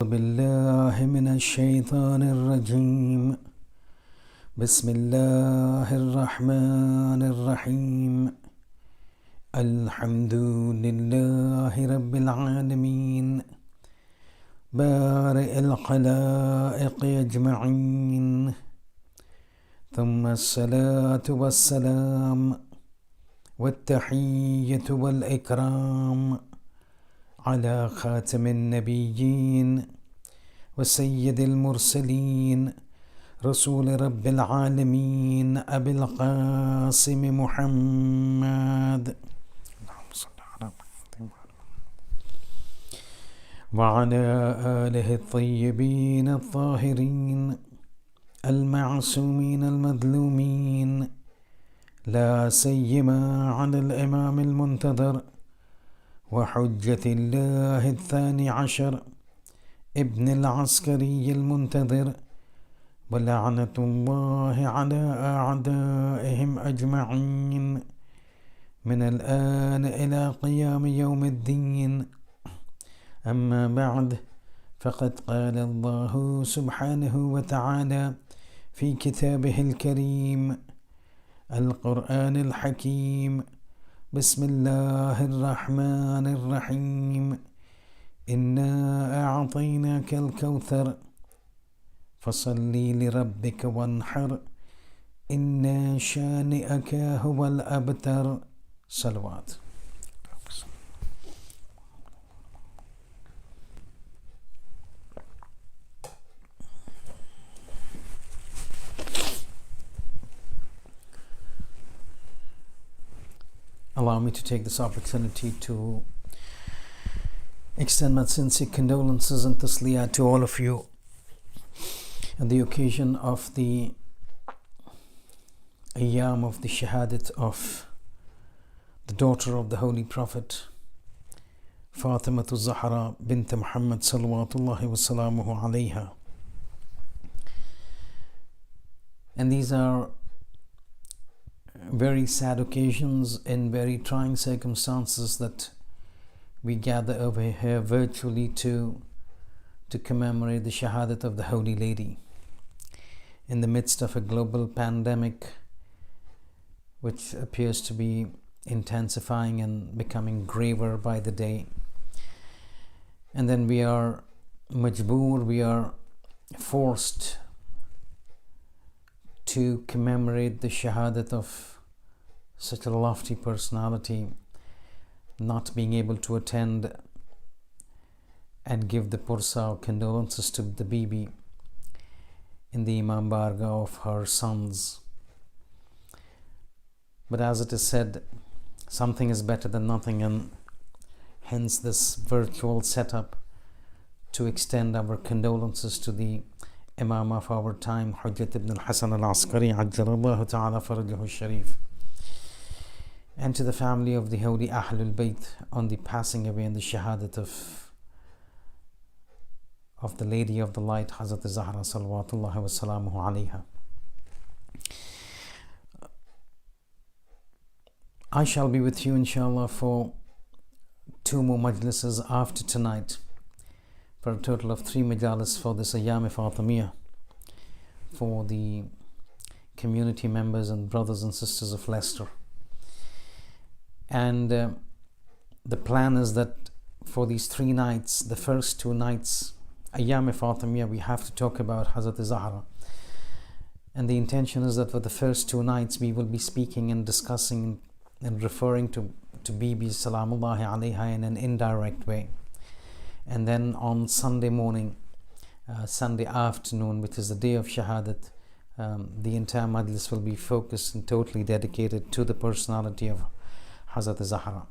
بالله من الشيطان الرجيم. بسم الله الرحمن الرحيم. الحمد لله رب العالمين بارئ الخلائق أجمعين، ثم الصلاة والسلام والتحية والإكرام على خاتم النبيين وسيد المرسلين رسول رب العالمين أبي القاسم محمد وعلى آله الطيبين الطاهرين المعصومين المظلومين، لا سيما على الإمام المنتظر وحجة الله الثاني عشر ابن العسكري المنتظر، ولعنة الله على أعدائهم أجمعين من الآن إلى قيام يوم الدين. أما بعد، فقد قال الله سبحانه وتعالى في كتابه الكريم القرآن الحكيم: بسم الله الرحمن الرحيم. إنا أعطيناك الكوثر فصل لربك وانحر، إن شانئك هو الأبتر. صلوات. Allow me to take this opportunity to extend my sincere condolences and tasliyah to all of you on the occasion of the Ayyam of the Shahadat of the daughter of the Holy Prophet Fatima Zahra bint Muhammad salawatullahi wa salamuhu alayha. And these are very sad occasions in very trying circumstances that we gather over here virtually to commemorate the Shahadat of the Holy Lady in the midst of a global pandemic which appears to be intensifying and becoming graver by the day. And then we are majboor, we are forced to commemorate the Shahadat of such a lofty personality, not being able to attend and give the pursa or condolences to the Bibi in the Imam Barga of her sons. But as it is said, something is better than nothing, and hence this virtual setup to extend our condolences to the Imam of our time, Hujjat ibn al-Hasan al-Askari Ajjalallahu ta'ala farajahu al-Sharif, and to the family of the holy Ahlulbayt on the passing away and the Shahadat of the Lady of the Light, Hazrat Zahra salawatullahi wa salamuhu alayha. I shall be with you inshallah for 2 more majlises after tonight, for a total of 3 majalis for this Ayyam Fatimiyya, for the community members and brothers and sisters of Leicester. And the plan is that for these 3 nights, the first 2 nights, Ayyam Fatimiyya, we have to talk about Hazrat Zahra. And the intention is that for the first 2 nights, we will be speaking and discussing and referring to Bibi Salamullahi alayha in an indirect way. And then on Sunday morning, Sunday afternoon, which is the day of Shahadat, the entire majlis will be focused and totally dedicated to the personality of Hazrat Zahra.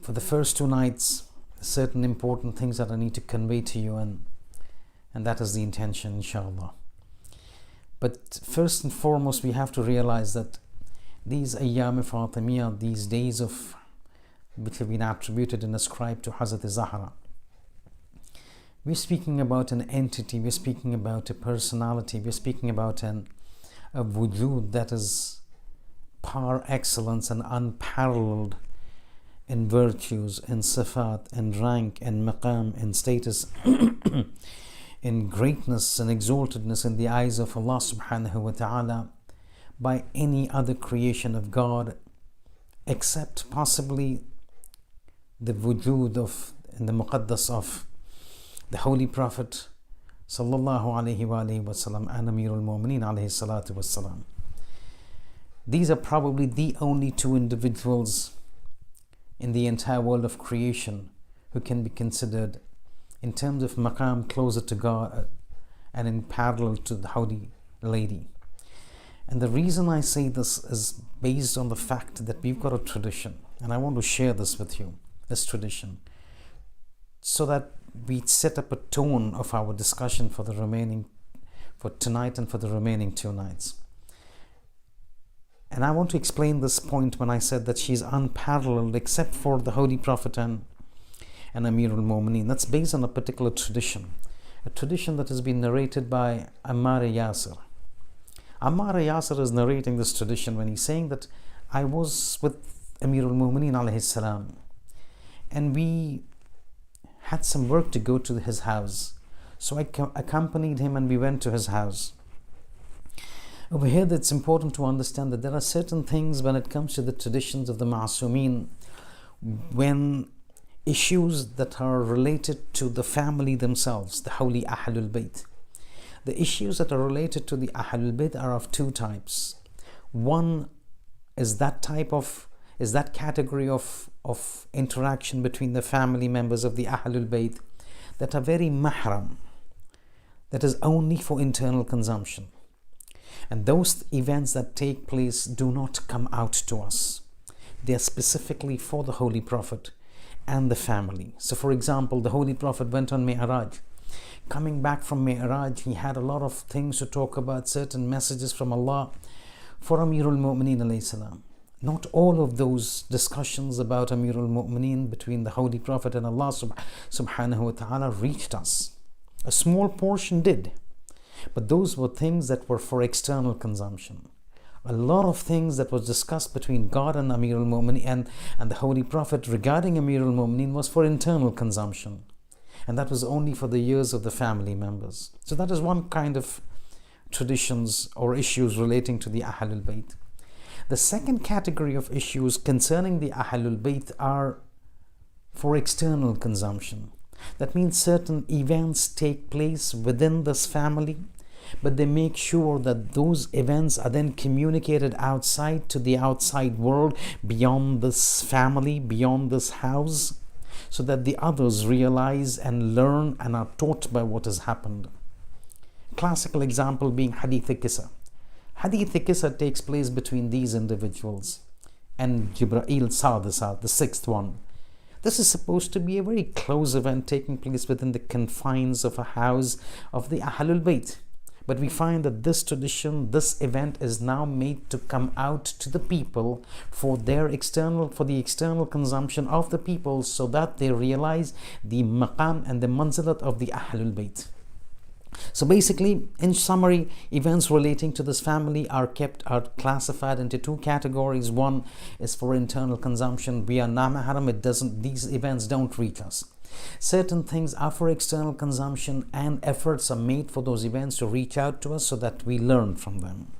For the first 2 nights, certain important things that I need to convey to you, and that is the intention, inshallah. But first and foremost, we have to realize that these Ayyam Fatimiyya, these days of which have been attributed and ascribed to Hazrat Zahra, we're speaking about an entity, we're speaking about a personality, we're speaking about a wujud that is par excellence and unparalleled in virtues, in sifat, in rank, in maqam, in status, in greatness and exaltedness in the eyes of Allah subhanahu wa ta'ala by any other creation of God, except possibly the wujud of, in the muqaddas of the Holy Prophet sallallahu alayhi wa alayhi wa sallam and Amirul Mu'mineen alayhi salatu wa salam. These are probably the only two individuals in the entire world of creation who can be considered in terms of maqam closer to God and in parallel to the Holy Lady. And the reason I say this is based on the fact that we've got a tradition, and I want to share this with you, this tradition, so that we set up a tone of our discussion for tonight and for the remaining 2 nights. And I want to explain this point when I said that she's unparalleled except for the Holy Prophet and Amirul Mu'mineen. That's based on a particular tradition, a tradition that has been narrated by Ammar Yasir. Ammar Yasir is narrating this tradition when he's saying that I was with Amirul Mu'mineen alayhi salam, and we had some work to go to his house. So I accompanied him and we went to his house. Over here, it's important to understand that there are certain things when it comes to the traditions of the Ma'asumeen, when issues that are related to the family themselves, the holy Ahlulbayt. The issues that are related to the Ahlulbayt are of 2 types. One is that category of interaction between the family members of the Ahlulbayt that are very mahram, that is only for internal consumption. And those events that take place do not come out to us. They are specifically for the Holy Prophet and the family. So for example, the Holy Prophet went on Mi'raj. Coming back from Mi'raj, he had a lot of things to talk about, certain messages from Allah for Amirul Mu'mineen alayhi salam. Not all of those discussions about Amirul Mu'mineen between the Holy Prophet and Allah subhanahu wa ta'ala reached us. A small portion did. But those were things that were for external consumption. A lot of things that was discussed between God and Amirul Mu'mineen and the Holy Prophet regarding Amirul Mu'mineen was for internal consumption. And that was only for the ears of the family members. So that is one kind of traditions or issues relating to the Ahlul Bayt. The second category of issues concerning the Ahlul Bayt are for external consumption. That means certain events take place within this family, but they make sure that those events are then communicated outside to the outside world, beyond this family, beyond this house, so that the others realize and learn and are taught by what has happened. Classical example being Hadith Qissa. Hadith Qissa takes place between these individuals and Jibreel Sadisat, the 6th one. This is supposed to be a very close event taking place within the confines of a house of the Ahlul Bayt. But we find that this tradition, this event is now made to come out to the people for the external consumption of the people, so that they realize the maqam and the manzilat of the Ahlul Bayt. So basically, in summary, events relating to this family are classified into 2 categories. One is for internal consumption. We are na-mahram, these events don't reach us. Certain things are for external consumption, and efforts are made for those events to reach out to us so that we learn from them.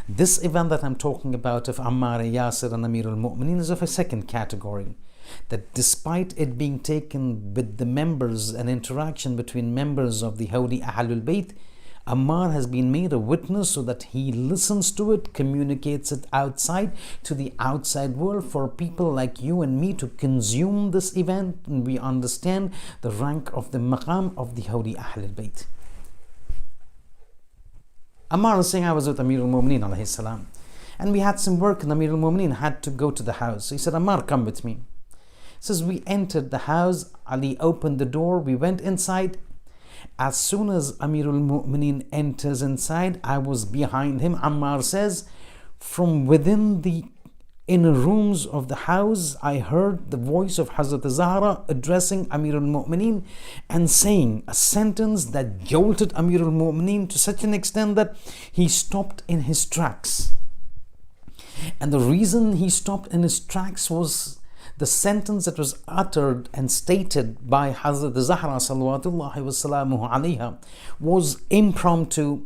This event that I'm talking about of Ammar Yasir and Amirul Mu'mineen is of a second category. That despite it being taken with the members and interaction between members of the Holy Ahlul Bayt, Ammar has been made a witness so that he listens to it, communicates it outside to the outside world for people like you and me to consume this event, and we understand the rank of the maqam of the Holy Ahlul Bayt. Ammar is saying, I was with Amirul Mu'mineen alayhi salam, and we had some work, and Amirul Mu'mineen had to go to the house. So he said, Ammar, come with me. Says we entered the house, Ali opened the door, we went inside. As soon as Amirul Mu'mineen enters inside, I was behind him. Ammar says, from within the inner rooms of the house, I heard the voice of Hazrat Zahra addressing Amirul Mu'mineen and saying a sentence that jolted Amirul Mu'mineen to such an extent that he stopped in his tracks. And the reason he stopped in his tracks was the sentence that was uttered and stated by Hazrat Zahra salawatullahi wasalamuhu alayha was impromptu,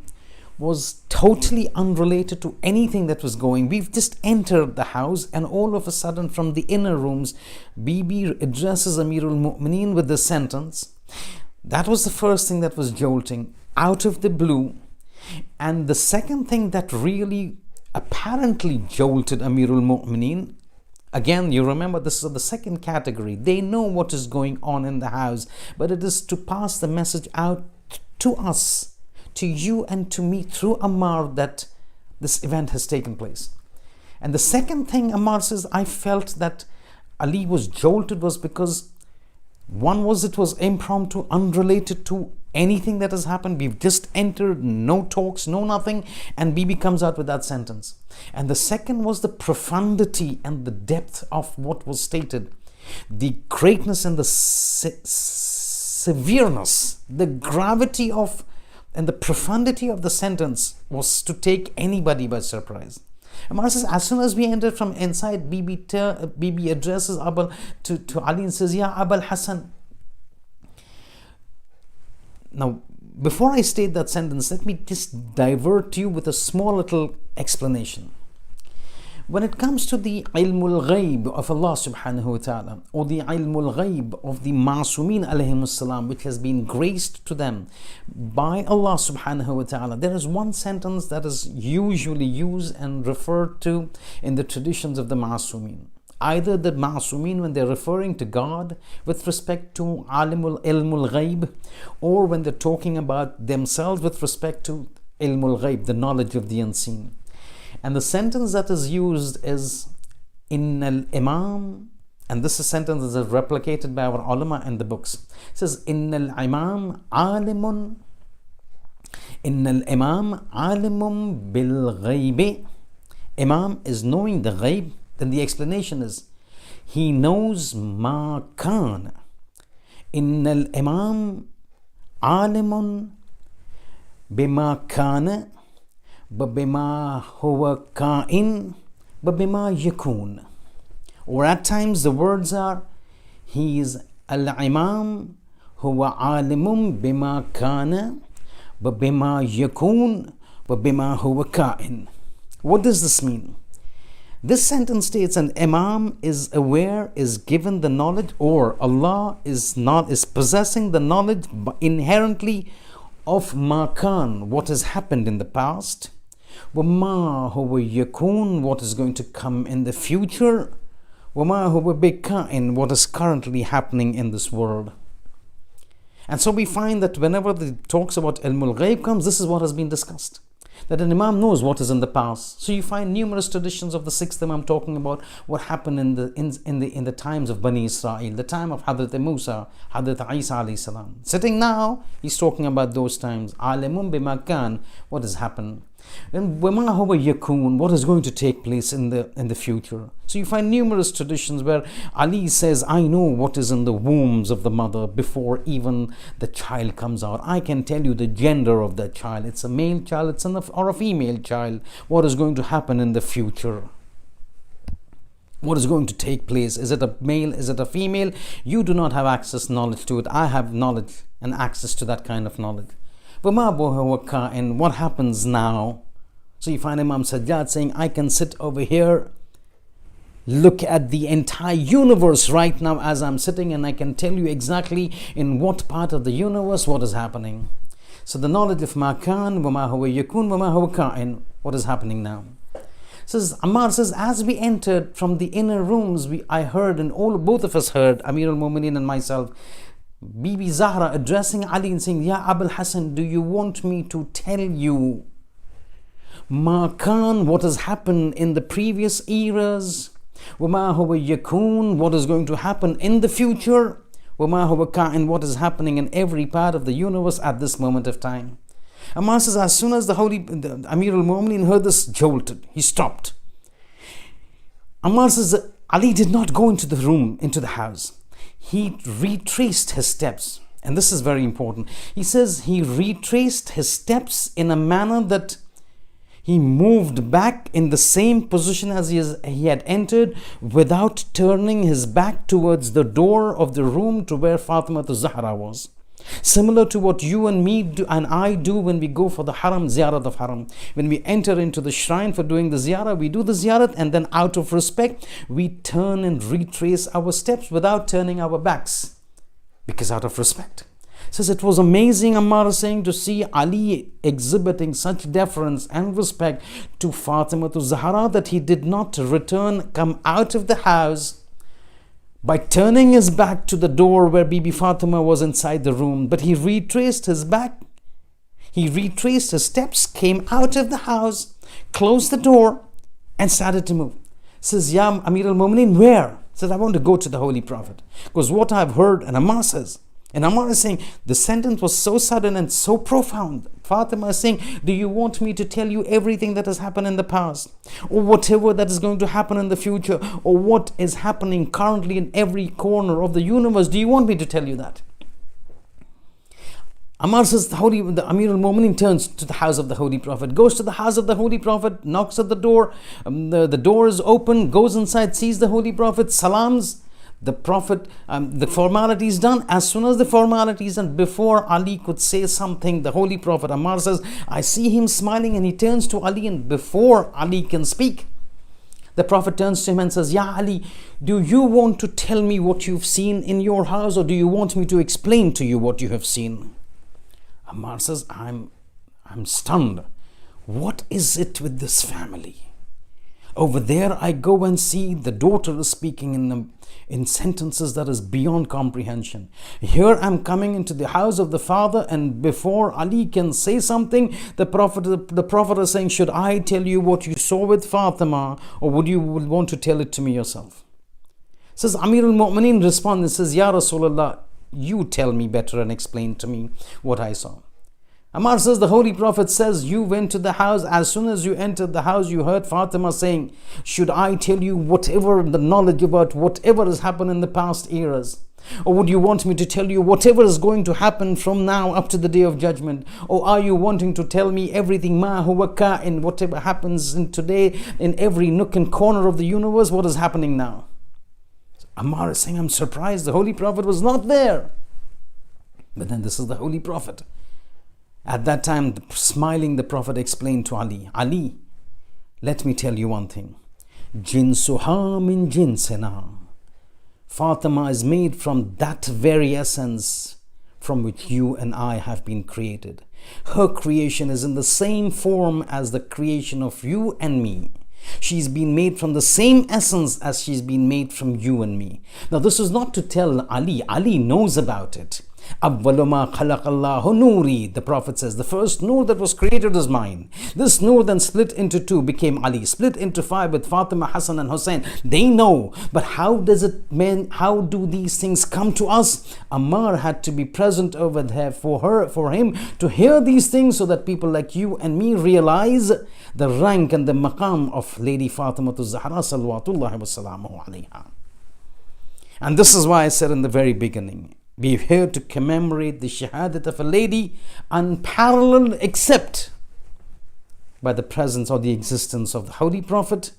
was totally unrelated to anything that was going. We've just entered the house, and all of a sudden from the inner rooms, Bibi addresses Amirul Mu'mineen with this sentence. That was the first thing that was jolting out of the blue. And the second thing that really apparently jolted Amirul Mu'mineen, again, you remember this is the second category. They know what is going on in the house, but it is to pass the message out to us, to you and to me through Ammar, that this event has taken place. And the second thing Ammar says, I felt that Ali was jolted, was because one was it was impromptu, unrelated to anything that has happened. We've just entered, no talks, no nothing, and Bibi comes out with that sentence. And the second was the profundity and the depth of what was stated, the greatness and the severeness, the gravity of and the profundity of the sentence was to take anybody by surprise. Ammar says, as soon as we entered from inside, Bibi addresses to Ali and says, Ya Abul Hassan. Now, before I state that sentence, let me just divert you with a small little explanation. When it comes to the ilmul ghaib of Allah subhanahu wa ta'ala, or the ilmul ghaib of the Ma'sumin alayhimus salam, which has been graced to them by Allah subhanahu wa ta'ala, there is one sentence that is usually used and referred to in the traditions of the Ma'sumin. Either the Ma'sumin when they're referring to God with respect to ilmul ghaib, or when they're talking about themselves with respect to ilmul ghaib, the knowledge of the unseen. And the sentence that is used is Innal Imam, and this is a sentence that is replicated by our ulama in the books. It says, Innal Imam alimun bil ghaibi. Imam is knowing the ghaib. Then the explanation is, he knows ma kan. Innal Imam alimun bima kana. بَبِمَا هُوَ كَائِن بَبِمَا يَكُونَ. Or at times the words are, he is al-imam huwa alimun bima kana bima yakun bima huwa kain. What does this mean? This sentence states an imam is aware, is given the knowledge, or Allah is possessing the knowledge inherently of makan, what has happened in the past, وَمَا هُوَ يَكُونَ, what is going to come in the future, وَمَا هُوَ بِكَائِن, what is currently happening in this world. And so we find that whenever the talks about ilmul ghaib comes, this is what has been discussed, that an imam knows what is in the past. So you find numerous traditions of the sixth imam talking about what happened in the times of Bani Israel, the time of Hazrat Musa, Hazrat Isa alayhi salam. Sitting now, he's talking about those times. Alimun bima kan, what has happened. And وَمَا هُوَ يَكُونَ, what is going to take place in the future. So you find numerous traditions where Ali says, I know what is in the wombs of the mother before even the child comes out. I can tell you the gender of that child. It's a male child, or a female child. What is going to happen in the future? What is going to take place? Is it a male? Is it a female? You do not have access knowledge to it. I have knowledge and access to that kind of knowledge. And what happens now? So you find Imam Sajjad saying, I can sit over here, look at the entire universe right now as I'm sitting, and I can tell you exactly in what part of the universe what is happening. So the knowledge of makan, wama huwa yakun, wama huwa ka'in, what is happening now. Ammar says, as we entered from the inner rooms, I heard, and both of us heard, Amir al-Mu'mineen and myself, Bibi Zahra addressing Ali and saying, Ya Abul Hassan, do you want me to tell you Makan, what has happened in the previous eras? Wama huwa yakun, what is going to happen in the future? Wama huwa ka'in, what is happening in every part of the universe at this moment of time? Ammar says, as soon as the Amir al-Mu'mineen heard this, jolted. He stopped. Ammar says, Ali did not go into the room, into the house. He retraced his steps. And this is very important. He says he retraced his steps in a manner that He moved back in the same position as he had entered, without turning his back towards the door of the room to where Fatima Zahra was. Similar to what you and me do, and I do when we go for the haram, ziyarat of haram. When we enter into the shrine for doing the ziyarah, we do the ziyarat, and then out of respect, we turn and retrace our steps without turning our backs, because out of respect. Says it was amazing, Ammar is saying, to see Ali exhibiting such deference and respect to Fatima Zahra that he did not come out of the house by turning his back to the door where Bibi Fatima was inside the room, but he retraced his back, he retraced his steps, came out of the house, closed the door, and started to move. Says, Ya Amir al-Mu'mineen, where? Says, I want to go to the Holy Prophet, because what I've heard, and Ammar says, and Ammar is saying, the sentence was so sudden and so profound. Fatima is saying, do you want me to tell you everything that has happened in the past, or whatever that is going to happen in the future, or what is happening currently in every corner of the universe? Do you want me to tell you that? Ammar says, the Amir al-Mu'mineen turns to the house of the Holy Prophet, goes to the house of the Holy Prophet, knocks at the door, the door is open, goes inside, sees the Holy Prophet, salams the Prophet, the formality is done. As soon as the formality is done, before Ali could say something, the Holy Prophet, Ammar says, I see him smiling, and he turns to Ali, and before Ali can speak, the Prophet turns to him and says, Ya Ali, do you want to tell me what you've seen in your house, or do you want me to explain to you what you have seen? Ammar says, I'm stunned. What is it with this family? Over there I go and see the daughter is speaking in sentences that is beyond comprehension. Here I'm coming into the house of the father, and before Ali can say something, the Prophet is saying, should I tell you what you saw with Fatima, or would you want to tell it to me yourself? Says Amir al-Mu'mineen responds and says, Ya Rasulullah, you tell me better and explain to me what I saw. Ammar says, the Holy Prophet says, you went to the house. As soon as you entered the house, you heard Fatima saying, should I tell you whatever the knowledge about whatever has happened in the past eras? Or would you want me to tell you whatever is going to happen from now up to the day of judgment? Or are you wanting to tell me everything, ma huwa ka'in, whatever happens in today, in every nook and corner of the universe, what is happening now? Ammar is saying, I'm surprised the Holy Prophet was not there. But then this is the Holy Prophet. At that time, smiling, the Prophet explained to Ali, Ali, let me tell you one thing. Jinsuha min jinsina. Fatima is made from that very essence from which you and I have been created. Her creation is in the same form as the creation of you and me. She's been made from the same essence as she's been made from you and me. Now this is not to tell Ali. Ali knows about it. أَوَّلُ مَا خَلَقَ اللَّهُ نُورِي. The Prophet says, the first nur that was created is mine. This nur then split into two, became Ali. Split into five with Fatima, Hassan and Husayn. They know. But how do these things come to us? Ammar had to be present over there for him to hear these things, so that people like you and me realize the rank and the maqam of Lady Fatima Zahra salawatullahi wa salamuhu alayha. And this is why I said in the very beginning, we are here to commemorate the shahadat of a lady unparalleled except by the presence or the existence of the Holy Prophet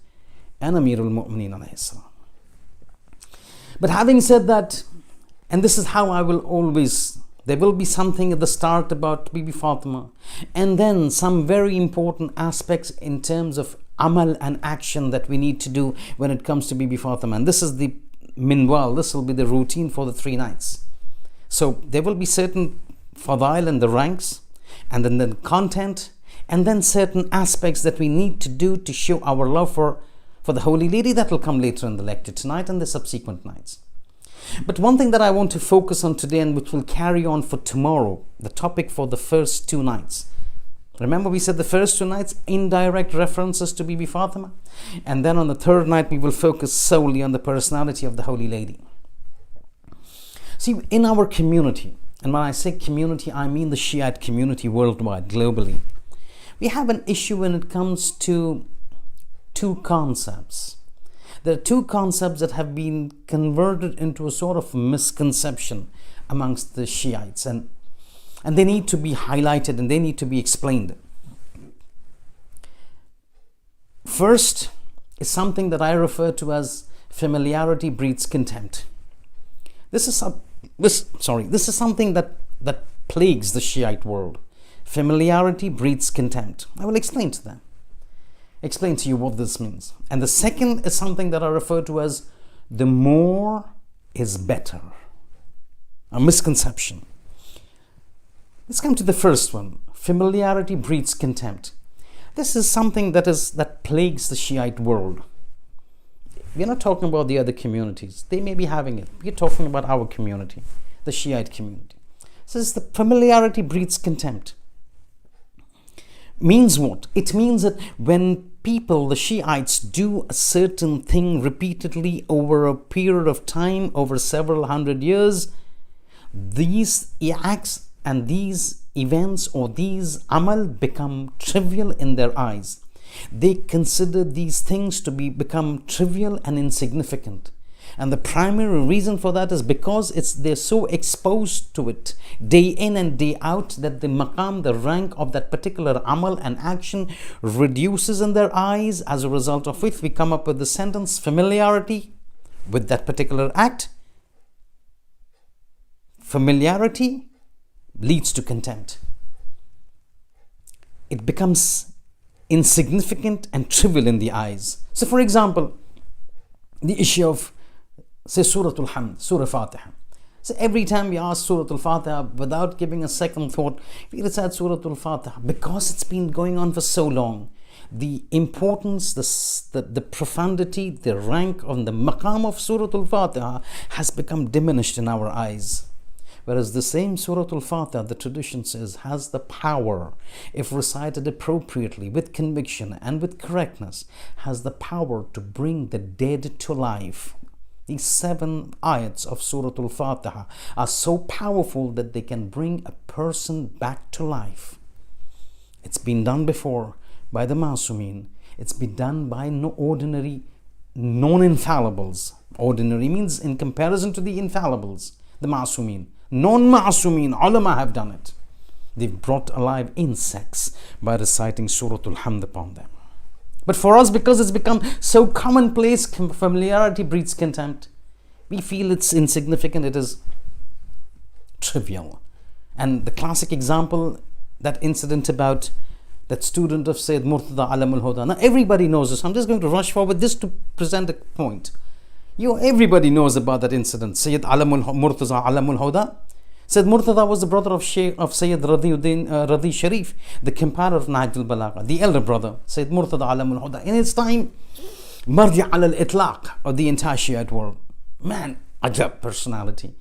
and Amir al-Mu'mineen alayhi salam. But having said that, and this is how I will always, there will be something at the start about Bibi Fatima, and then some very important aspects in terms of amal and action that we need to do when it comes to Bibi Fatima. And this is the minwal, this will be the routine for the 3 nights. So there will be certain fadail and the ranks, and then the content, and then certain aspects that we need to do to show our love for the Holy Lady. That will come later in the lecture tonight and the subsequent nights. But one thing that I want to focus on today, and which will carry on for tomorrow, the topic for the first 2 nights. Remember, we said the first 2 nights, indirect references to Bibi Fatima, and then on the 3rd night we will focus solely on the personality of the Holy Lady. See, in our community, and when I say community, I mean the Shiite community worldwide, globally, we have an issue when it comes to 2 concepts. There are 2 concepts that have been converted into a sort of misconception amongst the Shiites, and they need to be highlighted and they need to be explained. first is something that I refer to as familiarity breeds contempt. This is something that plagues the Shiite world. Familiarity breeds contempt. I will explain to you what this means. And the second is something that I refer to as the more is better. A misconception. Let's come to the first one. Familiarity breeds contempt. This is something that plagues the Shiite world. We're not talking about the other communities. They may be having it. We're talking about our community, the Shiite community. So the familiarity breeds contempt. Means what? It means that when people, the Shiites, do a certain thing repeatedly over a period of time, over several hundred years, these acts and these events or these amal become trivial in their eyes. They consider these things to become trivial and insignificant. And the primary reason for that is because they're so exposed to it day in and day out that the maqam, the rank of that particular amal and action reduces in their eyes, as a result of which we come up with the sentence, familiarity with that particular act. Familiarity leads to contempt. It becomes insignificant and trivial in the eyes. So for example, the issue of, say, Surah Al-Hamd, Surah Fatiha. So every time we ask Surah Al-Fatiha, without giving a second thought, we recite Surah Al-Fatiha because it's been going on for so long. The importance, the profundity, the rank on the maqam of Surah Al-Fatiha has become diminished in our eyes. Whereas the same Surah Al-Fatiha, the tradition says, has the power, if recited appropriately, with conviction and with correctness, has the power to bring the dead to life. These 7 ayats of Surah Al-Fatiha are so powerful that they can bring a person back to life. It's been done before by the Masumeen. It's been done by no ordinary non-infallibles. Ordinary means in comparison to the infallibles, the Masumeen. Non-Ma'asumeen, ulama have done it. They've brought alive insects by reciting Surah Al-Hamd upon them. But for us, because it's become so commonplace, familiarity breeds contempt. We feel it's insignificant, it is trivial. And the classic example, that incident about that student of Sayyid Murtada Alam al-Huda. Now everybody knows this. I'm just going to rush forward this to present a point. Everybody knows about that incident. Sayyid Murtaza Alam al-Huda. Sayyid Murtada was the brother of Sayyid Radi Sharif, the companion of Nahj al-Balagha, the elder brother, Sayyid Murtada Alam al-Huda. In his time, Mardi al itlaq of the entire Shiite world. Man, ajab personality.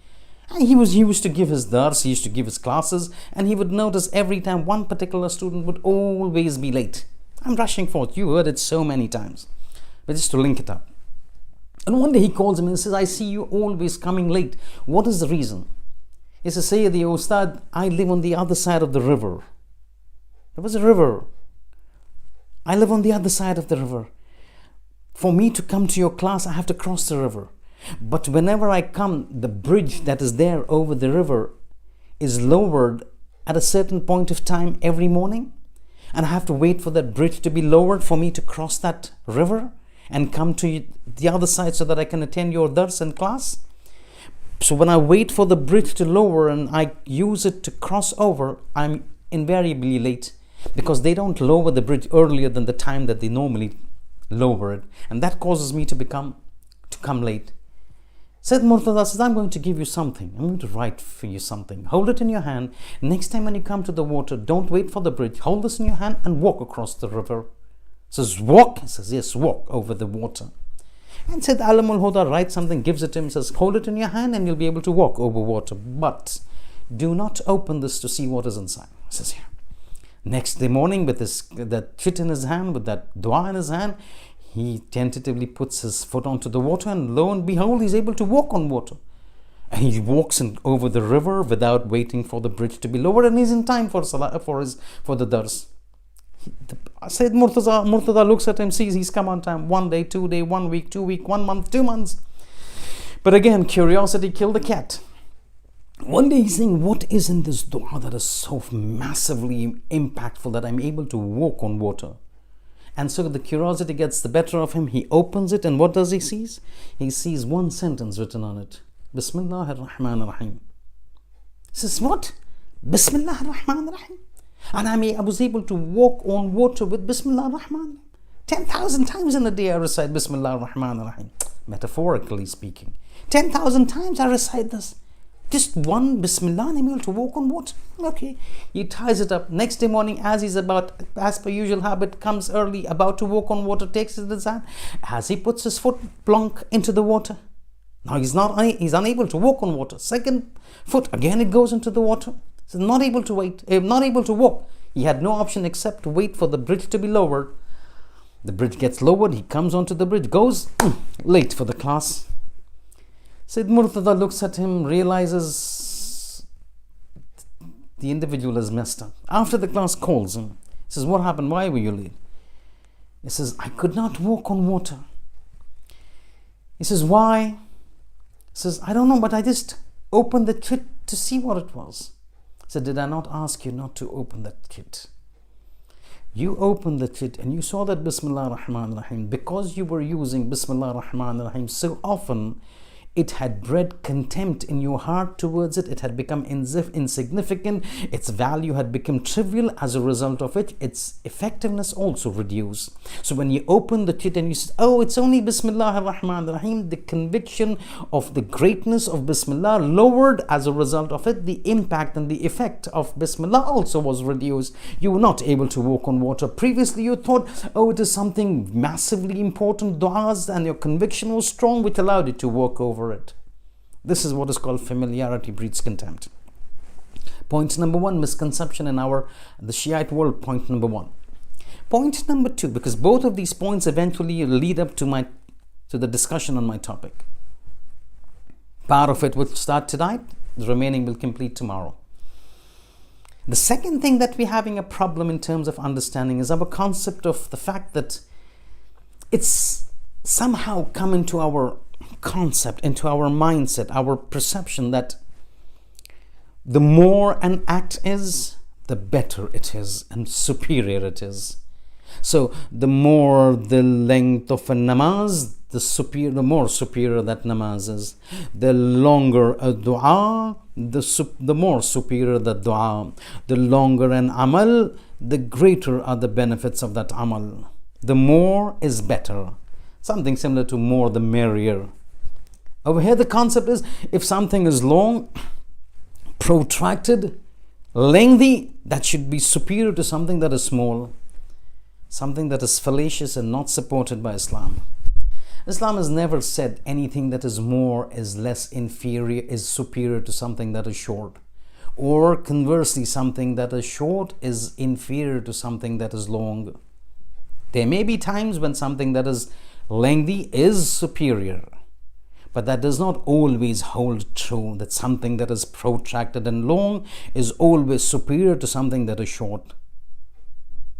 And he used to give his dars, he used to give his classes, and he would notice every time one particular student would always be late. I'm rushing forth. You heard it so many times. But just to link it up. And one day he calls him and says, I see you always coming late. What is the reason? He says, Sayyidi Ustad, I live on the other side of the river. There was a river. I live on the other side of the river. For me to come to your class, I have to cross the river. But whenever I come, the bridge that is there over the river is lowered at a certain point of time every morning. And I have to wait for that bridge to be lowered for me to cross that river and come to the other side so that I can attend your dars and class. So when I wait for the bridge to lower and I use it to cross over, I'm invariably late because they don't lower the bridge earlier than the time that they normally lower it. And that causes me to come late. Said Murtada says, I'm going to give you something. I'm going to write for you something. Hold it in your hand. Next time when you come to the water, don't wait for the bridge. Hold this in your hand and walk across the river. Says, walk? He says, yes, walk over the water. And said Alam al-Huda writes something, gives it to him, says, hold it in your hand and you'll be able to walk over water. But do not open this to see what is inside. He says, yeah. Next day morning, with that chit in his hand, with that dua in his hand, he tentatively puts his foot onto the water, and lo and behold, he's able to walk on water. And he walks over the river without waiting for the bridge to be lowered, and he's in time for the dars. Sayyid Murtada looks at him, sees he's come on time. 1 day, 2 day, 1 week, 2 week, 1 month, 2 months. But again, curiosity killed the cat. One day he's saying, what is in this dua that is so massively impactful that I'm able to walk on water? And so the curiosity gets the better of him. He opens it, and what does he see? He sees one sentence written on it. Bismillah ar-Rahman ar-Rahim. He says, what? Bismillah ar-Rahman ar-Rahim. And I was able to walk on water with Bismillah ar-Rahman. 10,000 times in a day I recite Bismillah ar-Rahman ar-Rahim. Metaphorically speaking. 10,000 times I recite this. Just one Bismillah and I'm able to walk on water. Okay. He ties it up. Next day morning, as he's about, as per usual habit, comes early, about to walk on water, takes it in his hand. As he puts his foot plonk into the water. Now he's unable to walk on water. Second foot, again it goes into the water. He's not able to not able to walk. He had no option except to wait for the bridge to be lowered. The bridge gets lowered. He comes onto the bridge, goes late for the class. Sayyid Murtada looks at him, realizes the individual has messed up. After the class, calls him. He says, what happened? Why were you late? He says, I could not walk on water. He says, why? He says, I don't know, but I just opened the kit to see what it was. He said, did I not ask you not to open that kit? You opened the kit and you saw that Bismillah ar-Rahman ar-Rahim. Because you were using Bismillah ar-Rahman ar-Rahim so often, it had bred contempt in your heart towards it. It had become insignificant. Its value had become trivial. As a result of it, its effectiveness also reduced. So when you open the kit and you say, oh, it's only Bismillah ar-Rahman ar-Rahim, the conviction of the greatness of Bismillah lowered. As a result of it, the impact and the effect of Bismillah also was reduced. You were not able to walk on water. Previously you thought, oh, it is something massively important, du'as, and your conviction was strong, which allowed you to walk over it. This is what is called familiarity breeds contempt. Point number one, misconception in the Shiite world. Point number one. Point number two, because both of these points eventually lead up to the discussion on my topic. Part of it will start tonight, the remaining will complete tomorrow. The second thing that we're having a problem in terms of understanding is our concept of the fact that it's somehow come into our concept, into our mindset, our perception that the more an act is, the better it is and superior it is. So the more the length of a namaz, the more superior that namaz is. The longer a dua, the more superior the dua. The longer an amal, the greater are the benefits of that amal. The more is better. Something similar to more the merrier. Over here the concept is, if something is long, protracted, lengthy, that should be superior to something that is small, something that is fallacious and not supported by Islam. Islam has never said anything that is more is less inferior, is superior to something that is short. Or conversely, something that is short is inferior to something that is long. There may be times when something that is lengthy is superior, but that does not always hold true, that something that is protracted and long is always superior to something that is short.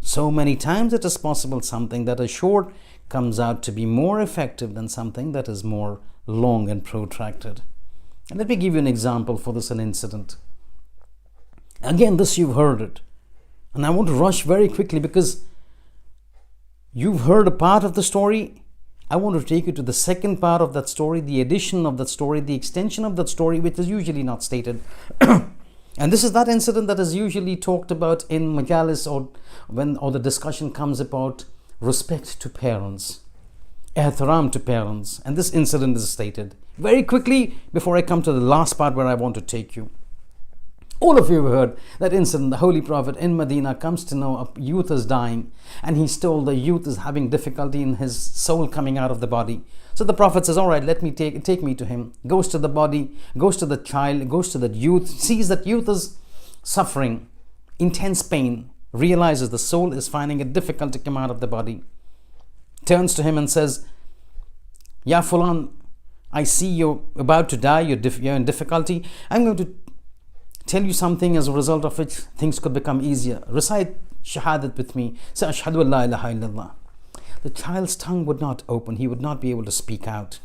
So many times it is possible something that is short comes out to be more effective than something that is more long and protracted. And let me give you an example for this, an incident. Again, this you've heard it. And I want to rush very quickly because you've heard a part of the story. I want to take you to the second part of that story, the addition of that story, the extension of that story, which is usually not stated. And this is that incident that is usually talked about in majalis, or the discussion comes about respect to parents, ihtiram to parents. And this incident is stated very quickly before I come to the last part where I want to take you. All of you have heard that incident. The Holy Prophet in Medina comes to know a youth is dying, and he's told the youth is having difficulty in his soul coming out of the body. So the Prophet says, all right, let me take me to him. Goes to the body, goes to the child, goes to the youth, sees that youth is suffering, intense pain, realizes the soul is finding it difficult to come out of the body. Turns to him and says, Ya Fulan, I see you're about to die, you're in difficulty. I'm going to tell you something as a result of which things could become easier. Recite shahadat with me. Say ashhadu an la ilaha illallah. The child's tongue would not open. He would not be able to speak out.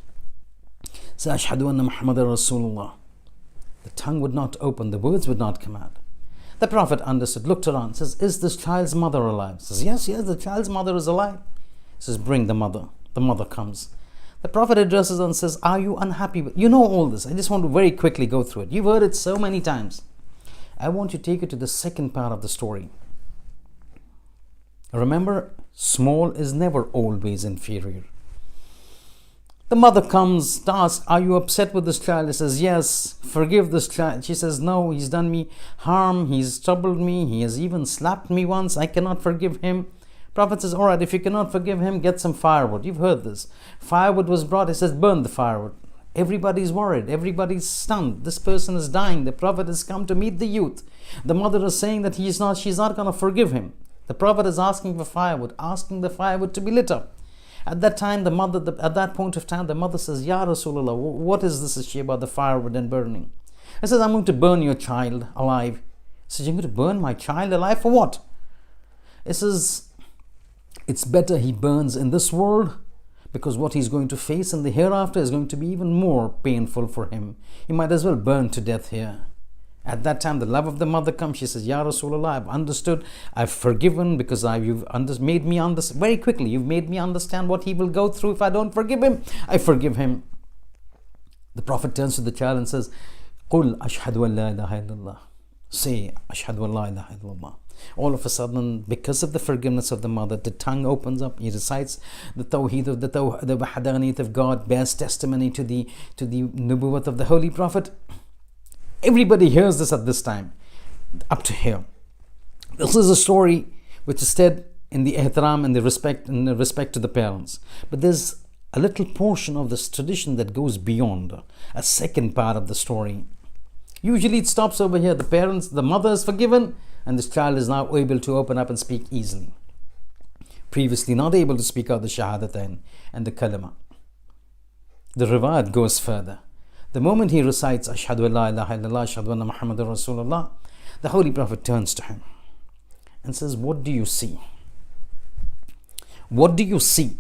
Say ashhadu anna Muhammadan Rasulullah. The tongue would not open. The words would not come out. The Prophet understood, looked around, says, is this child's mother alive? Says, yes, the child's mother is alive. Says, bring the mother. The mother comes. The Prophet addresses her and says, are you unhappy with, you know all this. I just want to very quickly go through it. You've heard it so many times. I want to take you to the second part of the story. Remember, small is never always inferior. The mother comes to ask, are you upset with this child? He says, yes, forgive this child. She says, no, he's done me harm. He's troubled me. He has even slapped me once. I cannot forgive him. Prophet says, all right, if you cannot forgive him, get some firewood. You've heard this. Firewood was brought. He says, burn the firewood. Everybody's worried. Everybody's stunned. This person is dying. The Prophet has come to meet the youth. The mother is saying that she's not going to forgive him. The Prophet is asking for firewood, asking the firewood to be lit up. At that time, at that point of time, the mother says, Ya Rasulullah, what is this issue about the firewood and burning? He says, I'm going to burn your child alive. He says, you're going to burn my child alive for what? He says, it's better he burns in this world, because what he's going to face in the hereafter is going to be even more painful for him. He might as well burn to death here. At that time, the love of the mother comes. She says, Ya Rasulullah, I've understood, I've forgiven, because you've made me understand, very quickly, you've made me understand what he will go through if I don't forgive him. I forgive him. The Prophet turns to the child and says, Qul ashhadu an la ilaha illallah. Say, ashhadu an la ilaha illallah. All of a sudden, because of the forgiveness of the mother, the tongue opens up. He recites the tawheed of the wahdaniyat of God, bears testimony to the nubuwwat of the Holy Prophet. Everybody hears this at this time, up to here. This is a story which is said in the ihtiram and the respect to the parents. But there's a little portion of this tradition that goes beyond, a second part of the story. Usually it stops over here. The mother is forgiven, and this child is now able to open up and speak easily. Previously not able to speak out the shahadatain and the kalima. The riwayat goes further. The moment he recites Ashhadu an la ilaha illallah, Ashhadu anna Muhammadur Rasulullah, the Holy Prophet turns to him and says, what do you see? What do you see?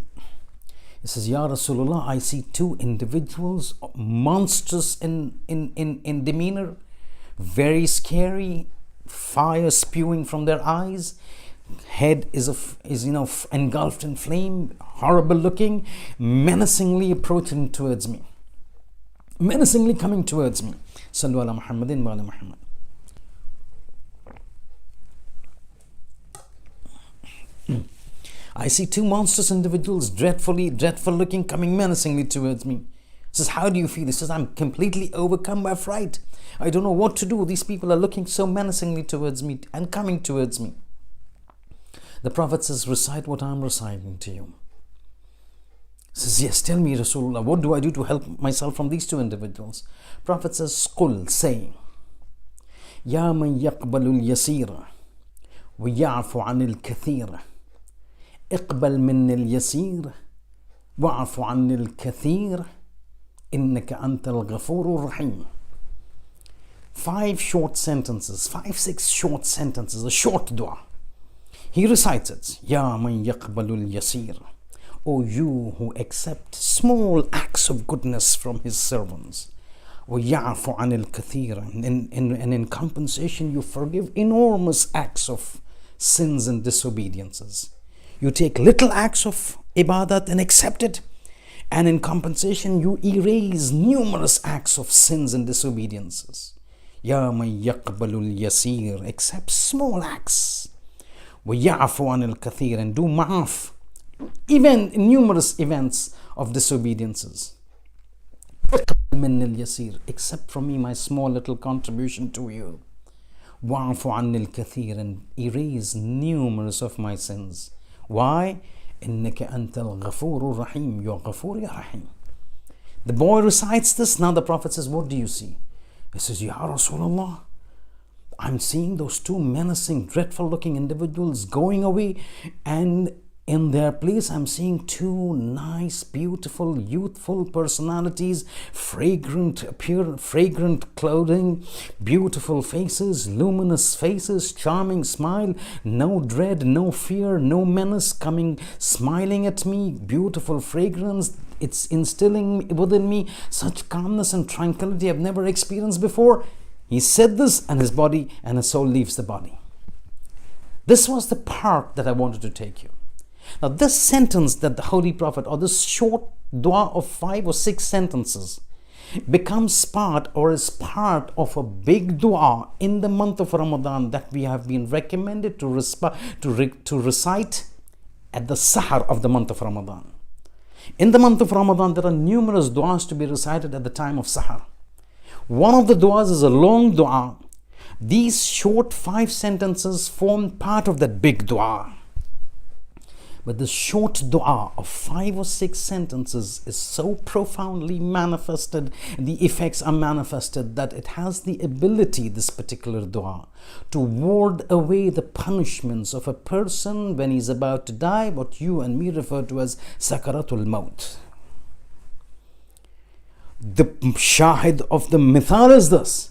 He says, Ya Rasulullah, I see two individuals, monstrous in demeanor, very scary, fire spewing from their eyes, head is engulfed in flame, horrible looking, menacingly approaching towards me. Menacingly coming towards me. Sallu ala Muhammadin wa ala Muhammad. I see two monstrous individuals, dreadful looking, coming menacingly towards me. He says, how do you feel? He says, I'm completely overcome by fright. I don't know what to do. These people are looking so menacingly towards me and coming towards me. The Prophet says, recite what I'm reciting to you. He says, yes, tell me, Rasulullah, what do I do to help myself from these two individuals? Prophet says, Qul, say, Ya man yaqbalul yasira wa ya'fu anil kathira, iqbal minnil yasir wa'fu anil kathir, innaka antal ghafurur rahim. 5 short sentences, 5-6 short sentences, a short dua. He recites it, Ya man yaqbalul yasir. O you who accept small acts of goodness from his servants. وَيَعْفُ عَنِ الْكَثِيرَ. And in compensation you forgive enormous acts of sins and disobediences. You take little acts of ibadat and accept it, and in compensation you erase numerous acts of sins and disobediences. Ya man yaqbalul yasir. Accept small acts. وَيَعْفُ عَنِ الْكَثِيرَ. And do ma'af. Even numerous events of disobediences. Accept from me my small little contribution to you. وَعْفُ عَنِّ الْكَثِيرَ. And erase numerous of my sins. Why? إِنَّكَ أَنْتَ الْغَفُورُ الرَّحِيمُ. You are Ghafur Ya Rahim. The boy recites this. Now the Prophet says, what do you see? He says, Ya Rasulullah, I'm seeing those two menacing, dreadful looking individuals going away, and in their place I'm seeing two nice, beautiful, youthful personalities, fragrant clothing, beautiful faces, luminous faces, charming smile, no dread, no fear, no menace, coming smiling at me, beautiful fragrance. It's instilling within me such calmness and tranquility I've never experienced before. He said this and his body and his soul leaves the body. This was the part that I wanted to take you. Now this sentence that the Holy Prophet, or this short dua of 5 or 6 sentences, becomes part or is part of a big dua in the month of Ramadan that we have been recommended to recite at the sahar of the month of Ramadan. In the month of Ramadan, there are numerous duas to be recited at the time of sahar. One of the duas is a long dua. These short 5 sentences form part of that big dua. But the short dua of 5 or 6 sentences is so profoundly manifested, the effects are manifested, that it has the ability, this particular dua, to ward away the punishments of a person when he's about to die, what you and me refer to as sakaratul maut. The shahid of the mithal is this,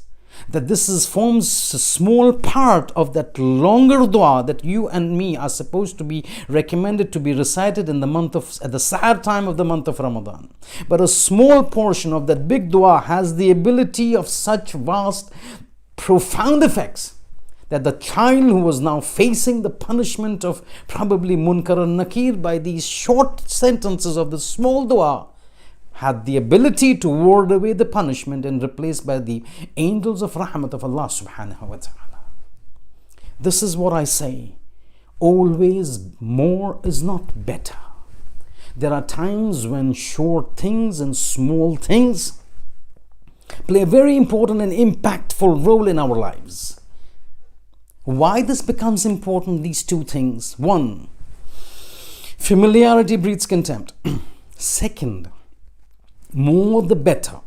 that this forms a small part of that longer dua that you and me are supposed to be recommended to be recited in the month of, at the sahar time of the month of Ramadan. But a small portion of that big dua has the ability of such vast, profound effects that the child who was now facing the punishment of probably munkar and nakir by these short sentences of the small dua had the ability to ward away the punishment and replaced by the angels of rahmat of Allah subhanahu wa ta'ala. This is what I say. Always more is not better. There are times when short things and small things play a very important and impactful role in our lives. Why this becomes important? These 2 things. 1, familiarity breeds contempt. Second, more the better.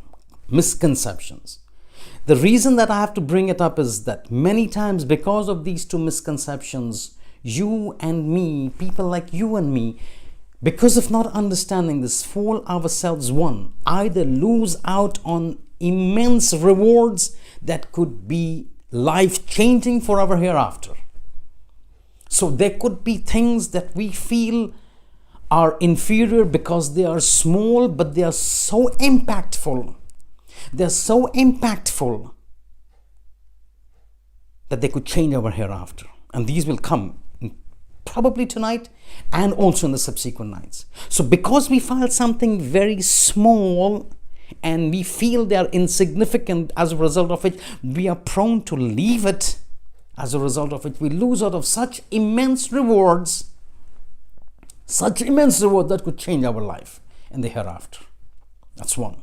Misconceptions. The reason that I have to bring it up is that many times, because of these 2 misconceptions, you and me, people like you and me, because of not understanding this, fall ourselves, 1, either lose out on immense rewards that could be life-changing for our hereafter. So there could be things that we feel are inferior because they are small, but they are so impactful. They're so impactful that they could change our hereafter. And these will come probably tonight and also in the subsequent nights. So because we find something very small and we feel they are insignificant, as a result of it, we are prone to leave it. As a result of it, we lose out of such immense rewards that could change our life in the hereafter. That's 1.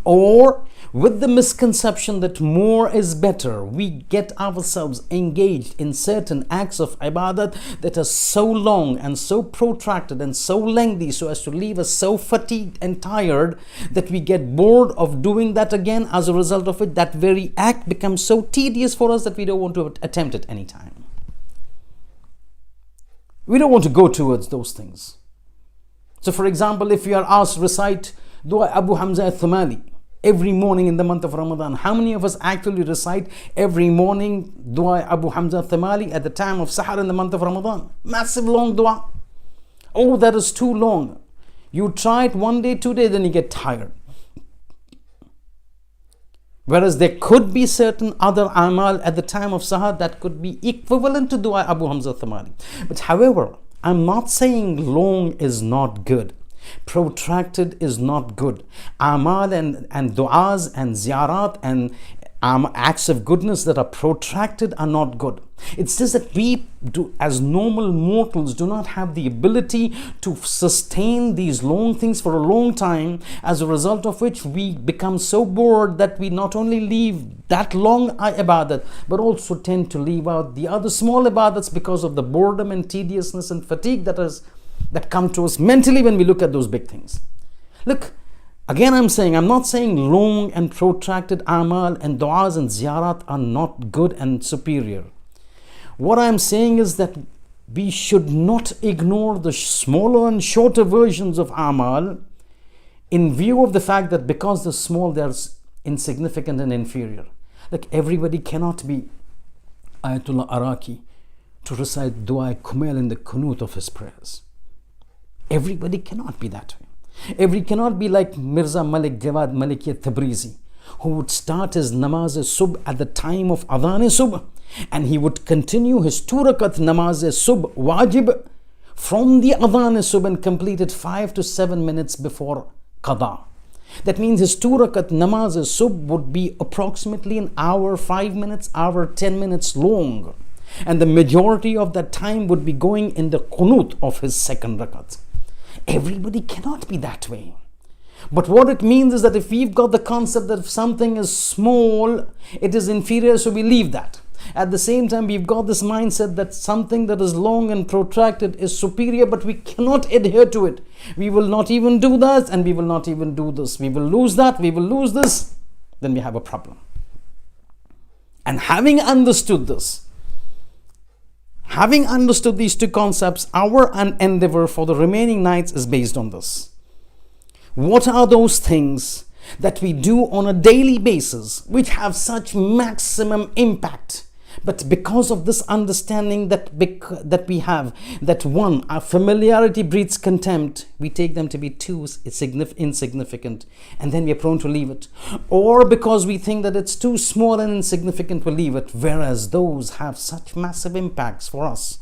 Or with the misconception that more is better, we get ourselves engaged in certain acts of ibadat that are so long and so protracted and so lengthy, so as to leave us so fatigued and tired that we get bored of doing that again. As a result of it, that very act becomes so tedious for us that we don't want to attempt it anytime. We don't want to go towards those things. So for example, if you are asked to recite Dua Abu Hamza al-Thumali every morning in the month of Ramadan, how many of us actually recite every morning Dua Abu Hamza al-Thumali at the time of Sahar in the month of Ramadan? Massive long dua. Oh, that is too long. You try it 1 day, 2 days, then you get tired. Whereas there could be certain other amal at the time of Sahar that could be equivalent to Dua Abu Hamza al-Thumali. But however, I'm not saying long is not good. Protracted is not good. Amal and du'as and ziyarat and acts of goodness that are protracted are not good. It's just that we do, as normal mortals, do not have the ability to sustain these long things for a long time, as a result of which we become so bored that we not only leave that long ibadat, but also tend to leave out the other small ibadats because of the boredom and tediousness and fatigue that come to us mentally when we look at those big things. Look, again I'm not saying long and protracted amal and du'as and ziyarat are not good and superior. What I'm saying is that we should not ignore the smaller and shorter versions of amal in view of the fact that because they're small, they're insignificant and inferior. Like, everybody cannot be Ayatollah Araki to recite Dua Kumail in the Qunut of his prayers. Everybody cannot be that way. Everybody cannot be like Mirza Malik Jawad Malikiya Tabrizi, who would start his namaz subh at the time of adhan subh, and he would continue his 2 rakat namaz subh wajib from the adhan subh and complete it 5 to 7 minutes before qada. That means his 2 rakat namaz subh would be approximately an hour, 5 minutes, hour, 10 minutes long. And the majority of that time would be going in the qunut of his 2nd rakat. Everybody cannot be that way. But what it means is that if we've got the concept that if something is small, it is inferior, so we leave that. At the same time, we've got this mindset that something that is long and protracted is superior, but we cannot adhere to it. We will not even do that, and we will not even do this. We will lose that, we will lose this, then we have a problem. And having understood this, having understood these 2 concepts, our endeavor for the remaining nights is based on this. What are those things that we do on a daily basis which have such maximum impact? But because of this understanding that we have, that one, our familiarity breeds contempt, we take them to be too insignificant, and then we are prone to leave it. Or because we think that it's too small and insignificant, we leave it, whereas those have such massive impacts for us.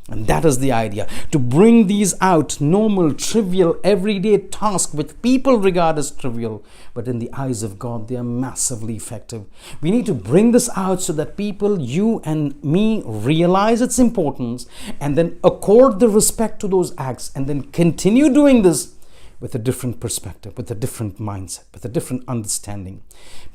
And that is the idea, to bring these out, normal, trivial, everyday tasks which people regard as trivial, but in the eyes of God they are massively effective. We need to bring this out so that people, you and me, realize its importance and then accord the respect to those acts, and then continue doing this with a different perspective, with a different mindset, with a different understanding.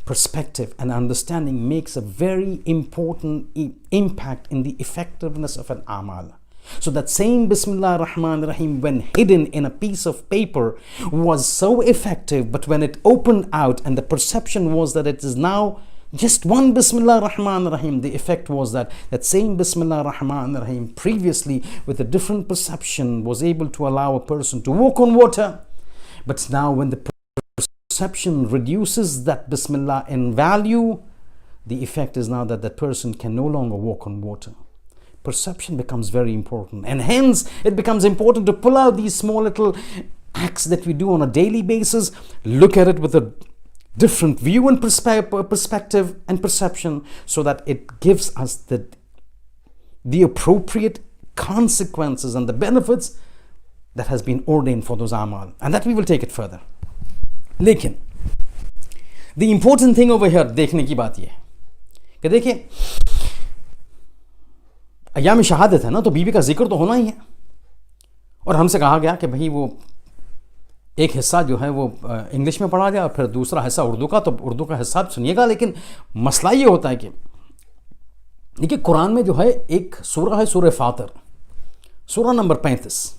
Perspective and understanding makes a very important impact in the effectiveness of an amal. So that same Bismillah ar-Rahman ar-Rahim, when hidden in a piece of paper, was so effective, but when it opened out and the perception was that it is now just one Bismillah ar-Rahman ar-Rahim, the effect was that same Bismillah ar-Rahman ar-Rahim previously, with a different perception, was able to allow a person to walk on water. But now when the perception reduces that Bismillah in value, the effect is now that that person can no longer walk on water. Perception becomes very important, and hence it becomes important to pull out these small little acts that we do on a daily basis, look at it with a different view and perspective and perception, so that it gives us the appropriate consequences and the benefits that has been ordained for those amal, and that we will take it further. लेकिन the important thing over here देखने की बात ये है कि देखिए, अय्याम शहादत है ना, तो बीवी का जिक्र तो होना ही है। और हमसे कहा गया कि भाई वो एक हिस्सा जो है वो इंग्लिश में पढ़ा जाए और फिर दूसरा हिस्सा उर्दू का, तो उर्दू का हिस्सा सुनिएगा। लेकिन मसला ये होता है कि देखिए, कुरान में जो है एक सूरा है, सूरह फातिर, सूरा नंबर 35।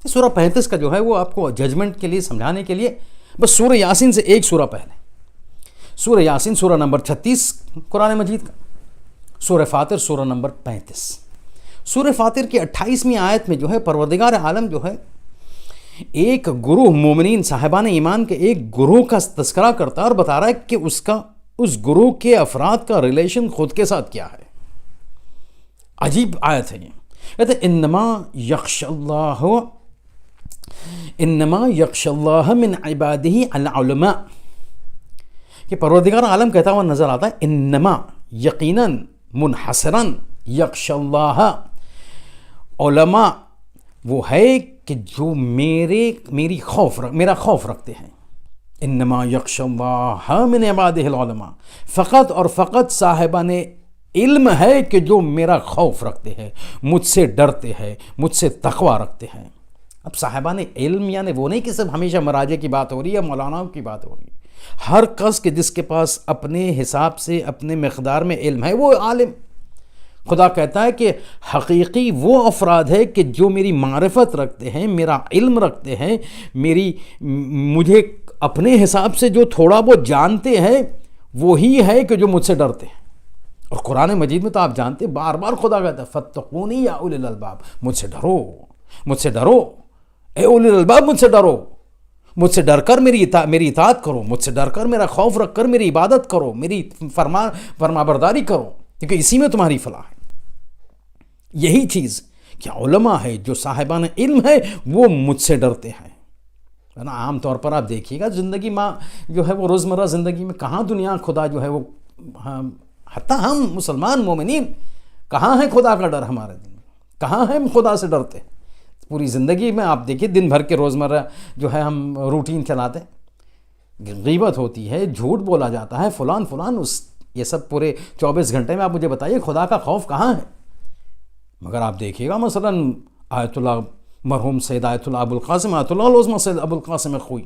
सूरा 35 का जो है वो आपको जजमेंट के लिए समझाने के लिए, बस सूरह यासीन से एक सूरा पहले, सूरह यासीन सूरा नंबर 36 कुरान मजीद का, सूरह फातिर सूरा नंबर 35। सूरह फातिर की 28वीं आयत में जो है परवरदिगार आलम जो है एक गुरूह मोमिनीन साहिबान ईमान के एक गुरूह का तस्करा करता है और बता रहा है कि उस गुरूह के अफराद का रिलेशन खुद के साथ क्या है। अजीब आयत है ये। कहते इन्नमा यख्शल्लाह मिन इबादिही अल उलमा, कि परवरदिगार आलम कहता हुआ नजर आता है, इन्नमा यकीनन मुनहसरन यख्शल्लाह, उलमा वो है कि जो मेरा खौफ रखते हैं। इन्नमा यख्शल्लाह मिन इबादिही अल उलमा, फ़कत और फ़कत साहिबान इल्म है कि जो मेरा खौफ रखते हैं, मुझसे डरते हैं, मुझसे तकवा रखते हैं। अब साहिबान इल्म यानी वो नहीं कि सिर्फ हमेशा मराजे की बात हो रही है, मौलानाओं की बात हो रही है। हर कस के जिसके पास अपने हिसाब से अपने मकदार में इल्म है वो आलिम। खुदा कहता है कि हकीकी वो अफराद है कि जो मेरी मारिफत रखते हैं, मेरा इल्म रखते हैं, मुझे अपने हिसाब से जो थोड़ा बहुत जानते हैं, वही है कि जो मुझसे डरते हैं। और कुरान मजीद में तो आप जानते हैं, बार बार खुदा कहता है, फत्तकूनी या उलिल अलबाब, मुझसे डरो, मुझसे डरो, ए उलिल अलबाब, मुझसे डरो, मुझसे डरकर मेरी इताअत करो, मुझसे डरकर मेरा खौफ रखकर मेरी इबादत करो, मेरी फरमाबरदारी करो, क्योंकि इसी में तुम्हारी फलाह है। यही चीज़ क्या उलमा है, जो साहिबान इल्म है, वो मुझसे डरते हैं। نا عام طور پر آپ دیکھیے گا زندگی میں جو ہے وہ روزمرہ زندگی میں کہاں دنیا خدا جو ہے وہ حتیٰ ہم مسلمان مومنین کہاں ہے خدا کا ڈر ہمارے دل میں، کہاں ہے ہم خدا سے ڈرتے ہیں؟ پوری زندگی میں آپ دیکھیے دن بھر کے روزمرہ جو ہے ہم روٹین چلاتے ہیں، غیبت ہوتی ہے، جھوٹ بولا جاتا ہے، فلان فلان، یہ سب پورے 24 گھنٹے میں آپ مجھے بتائیے خدا کا خوف کہاں ہے؟ مگر آپ دیکھیے گا مثلاً آیت اللہ مرحوم سید آیت اللہ ابو القاسم آیت اللہ عظمہ سید ابو القاسم خوئی،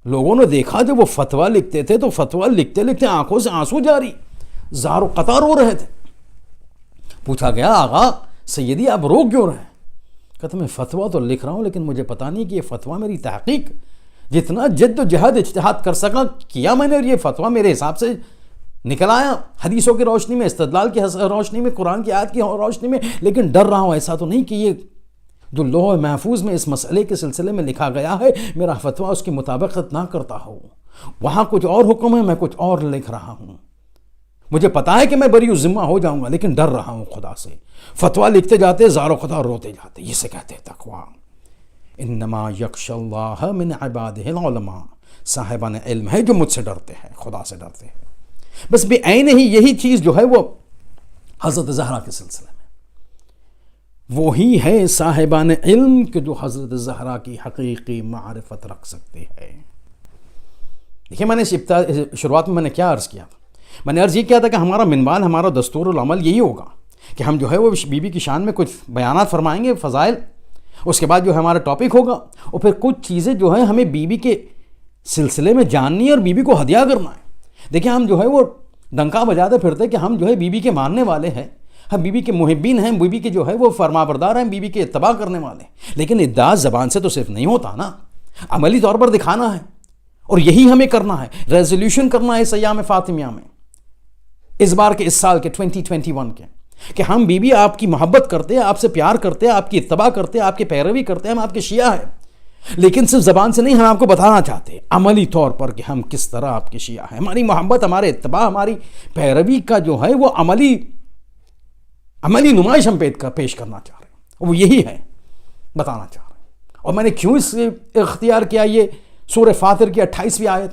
لوگوں نے دیکھا جب وہ فتویٰ لکھتے تھے تو فتویٰ لکھتے لکھتے آنکھوں سے آنسو جاری، زار و قطار رو رہے تھے۔ پوچھا گیا آغا سیدی آپ رو کیوں رہے ہیں؟ کہتے میں فتویٰ تو لکھ رہا ہوں لیکن مجھے پتہ نہیں کہ یہ فتویٰ میری تحقیق جتنا جد و جہد اجتہاد کر سکا کیا میں نے، اور یہ فتویٰ میرے حساب سے نکل آیا حدیثوں کی روشنی میں، استدلال کی روشنی میں، قرآن کی آیت کی روشنی میں، لیکن ڈر رہا ہوں ایسا تو نہیں کہ یہ جو لوح محفوظ میں اس مسئلے کے سلسلے میں لکھا گیا ہے میرا فتویٰ اس کی مطابقت نہ کرتا ہو، وہاں کچھ اور حکم ہے میں کچھ اور لکھ رہا ہوں، مجھے پتا ہے کہ میں بری ذمہ ہو جاؤں گا لیکن ڈر رہا ہوں خدا سے۔ فتویٰ لکھتے جاتے زار و قطار روتے جاتے، یہ سے کہتے ہیں تقویٰ۔ انما یخشی اللہ من عبادہ العلماء، صاحبان علم ہے جو مجھ سے ڈرتے ہیں، خدا سے ڈرتے ہیں۔ بس بے عین ہی یہی چیز جو ہے وہ حضرت زہرا کے سلسلے میں، وہی ہے صاحبان علم کہ جو حضرت زہرا کی حقیقی معرفت رکھ سکتے ہیں۔ دیکھیں میں نے شروعات میں میں نے کیا عرض کیا تھا؟ میں نے عرض یہ کیا تھا کہ ہمارا منوال، ہمارا دستور العمل یہی ہوگا کہ ہم جو ہے وہ بی بی کی شان میں کچھ بیانات فرمائیں گے، فضائل، اس کے بعد جو ہے ہمارا ٹاپک ہوگا، اور پھر کچھ چیزیں جو ہیں ہمیں بی بی کے سلسلے میں جاننی ہے اور بی بی کو ہدیہ کرنا ہے۔ دیکھیں ہم جو ہے وہ ڈنکا بجاتے پھرتے کہ ہم جو ہے بی بی کے ماننے والے ہیں، ہم بی بی کے محبین ہیں، بی بی کے جو ہے وہ فرما بردار ہیں، بی بی کے اتباع کرنے والے ہیں، لیکن ادعا زبان سے تو صرف نہیں ہوتا نا، عملی طور پر دکھانا ہے، اور یہی ہمیں کرنا ہے، ریزولوشن کرنا ہے اس ایام فاطمیہ میں، اس بار کے، اس سال کے 2021 کے، کہ ہم بی بی آپ کی محبت کرتے ہیں، آپ سے پیار کرتے ہیں، آپ کی اتباع کرتے ہیں، آپ کی پیروی کرتے ہیں، ہم آپ کے شیعہ ہیں، لیکن صرف زبان سے نہیں، ہم آپ کو بتانا چاہتے ہیں عملی طور پر کہ ہم کس طرح آپ کے شیعہ ہیں، ہماری محبت، ہمارے اتباع، ہماری پیروی کا جو ہے وہ عملی نمائش ہم پیش کرنا چاہ رہے ہیں، وہ یہی ہے بتانا چاہ رہے ہیں۔ اور میں نے کیوں اس اختیار کیا یہ سورہ فاطر کی 28ویں آیت؟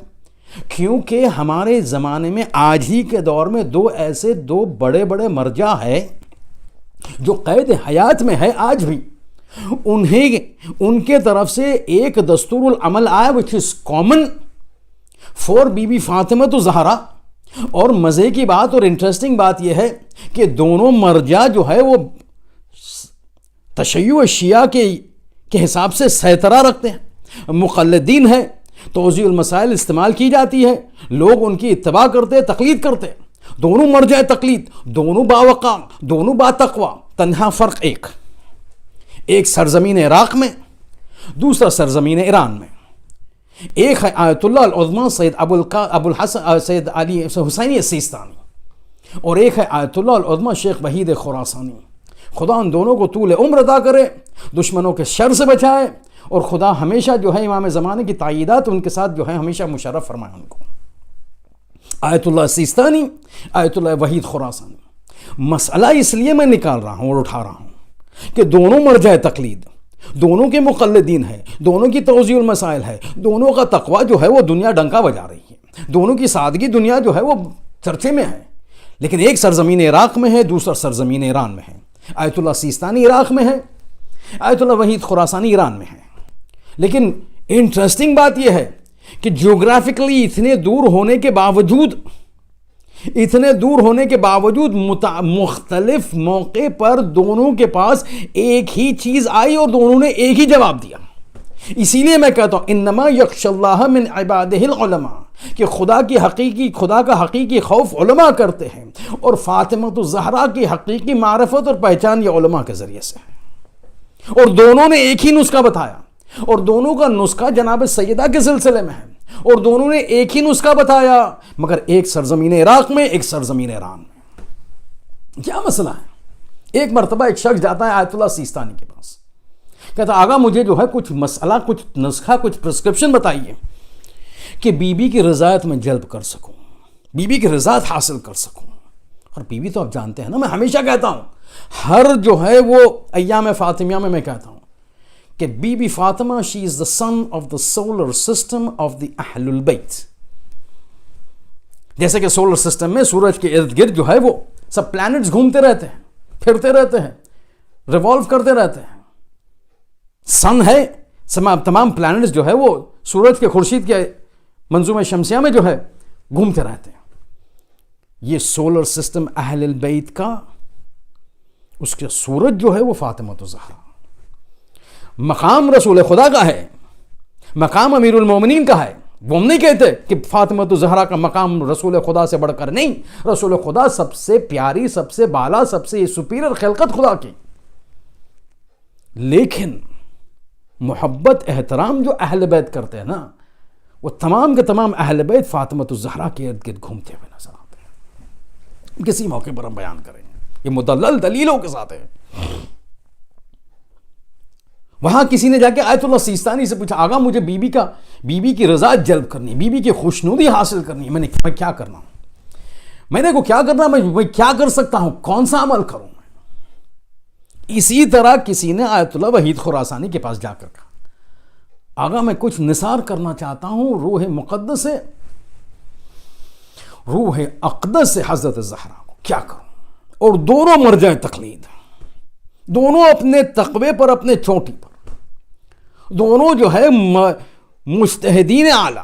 کیونکہ ہمارے زمانے میں آج ہی کے دور میں دو بڑے بڑے مرجع ہے جو قید حیات میں ہے آج بھی، ان کے طرف سے ایک دستور العمل آیا which is common for Bibi Fatima Zahra, اور مزے کی بات اور انٹرسٹنگ بات یہ ہے کہ دونوں مرجع جو ہے وہ تشیع شیعہ کے حساب سے سیطرہ رکھتے ہیں، مقلدین ہیں، توضیح المسائل استعمال کی جاتی ہے، لوگ ان کی اتباع کرتے، تقلید کرتے، دونوں مرجع تقلید، دونوں باوقار، دونوں باتقوی، تنہا فرق ایک سرزمین عراق میں، دوسرا سرزمین ایران میں، ایک ہے آیت اللہ العظمہ سید ابو الحسن سید علی حسینی السیستانی، اور ایک ہے آیت اللہ العظمہ شیخ وحید خراسانی۔ خدا ان دونوں کو طول عمر عطا کرے، دشمنوں کے شر سے بچائے، اور خدا ہمیشہ جو ہے امام زمانے کی تائیدات ان کے ساتھ جو ہے ہمیشہ مشرف فرمائے ان کو۔ آیت اللہ سیستانی، آیت اللہ وحید خراسانی۔ مسئلہ اس لیے میں نکال رہا ہوں اور اٹھا رہا ہوں کہ دونوں مرجع تقلید، دونوں کے مقلدین ہیں، دونوں کی توضیح المسائل ہے، دونوں کا تقوی جو ہے وہ دنیا ڈنکا بجا رہی ہے، دونوں کی سادگی دنیا جو ہے وہ چرچے میں ہے، لیکن ایک سرزمین عراق میں ہے، دوسرا سرزمین ایران میں ہے۔ آیت اللہ سیستانی عراق میں ہے، آیت اللہ وحید خراسانی ایران میں ہے، لیکن انٹرسٹنگ بات یہ ہے کہ جیوگرافکلی اتنے دور ہونے کے باوجود مختلف موقع پر دونوں کے پاس ایک ہی چیز آئی اور دونوں نے ایک ہی جواب دیا۔ اسی لیے میں کہتا ہوں انما یخشی اللہ من عبادہ العلماء، کہ خدا کا حقیقی خوف علماء کرتے ہیں، اور فاطمہ الزہرا کی حقیقی معرفت اور پہچان یہ علماء کے ذریعے سے ہے، اور دونوں نے ایک ہی نسخہ بتایا، اور دونوں کا نسخہ جناب سیدہ کے سلسلے میں ہے، اور دونوں نے ایک ہی نسخہ بتایا، مگر ایک سرزمین عراق میں، ایک سرزمین ایران میں۔ کیا مسئلہ ہے؟ ایک مرتبہ ایک شخص جاتا ہے آیت اللہ سیستانی کے پاس، کہتا آگا مجھے جو ہے کچھ مسئلہ، کچھ نسخہ، کچھ پرسکرپشن بتائیے کہ بی بی کی رضایت میں جلب کر سکوں، بی بی کی رضایت حاصل کر سکوں۔ اور بی بی تو آپ جانتے ہیں نا، میں ہمیشہ کہتا ہوں، ہر جو ہے وہ ایام فاطمیہ میں کہتا ہوں کہ Bibi Fatima she is the sun of the solar system of the اہل البیت. جیسے کہ سولر سسٹم میں سورج کے ارد گرد جو ہے وہ سب پلانٹس گھومتے رہتے ہیں, پھرتے رہتے ہیں, ریوالو کرتے رہتے ہیں. سن ہے, تمام پلانٹس جو ہے وہ سورج کے خورشید کے منظومہ شمسیہ میں جو ہے گھومتے رہتے ہیں. یہ سولر سسٹم اہل البیت کا, اس کے سورج جو ہے وہ فاطمہ الزہرا. مقام رسول خدا کا ہے, مقام امیر المومنین کا ہے. وہ ہم نہیں کہتے کہ فاطمہ الزہرا کا مقام رسول خدا سے بڑھ کر نہیں. رسول خدا سب سے پیاری, سب سے بالا, سب سے سپیریئر خلقت خدا کی. لیکن محبت احترام جو اہل بیت کرتے ہیں نا, وہ تمام کے تمام اہل بیت فاطمہ الزہرا کے ارد گرد گھومتے ہوئے نظر آتے ہیں. کسی موقع پر ہم بیان کریں گے, یہ مدلل دلیلوں کے ساتھ ہے. وہاں کسی نے جا کے آیت اللہ سیستانی سے پوچھا, آقا مجھے بی بی کی رضا جلب کرنی, بی کی خوشنودی حاصل کرنی ہے, میں کیا کرنا ہوں, میں کو کیا کرنا, میں کیا کر سکتا ہوں, کون سا عمل کروں میں. اسی طرح کسی نے آیت اللہ وحید خراسانی کے پاس جا کر کہا, آقا میں کچھ نثار کرنا چاہتا ہوں روح مقدس سے, روح اقدس سے حضرت زہرا کو, کیا کروں. اور دونوں مرجع تقلید, دونوں اپنے تقوی پر, اپنے چوٹی پر, دونوں جو ہے مجتہدین اعلیٰ,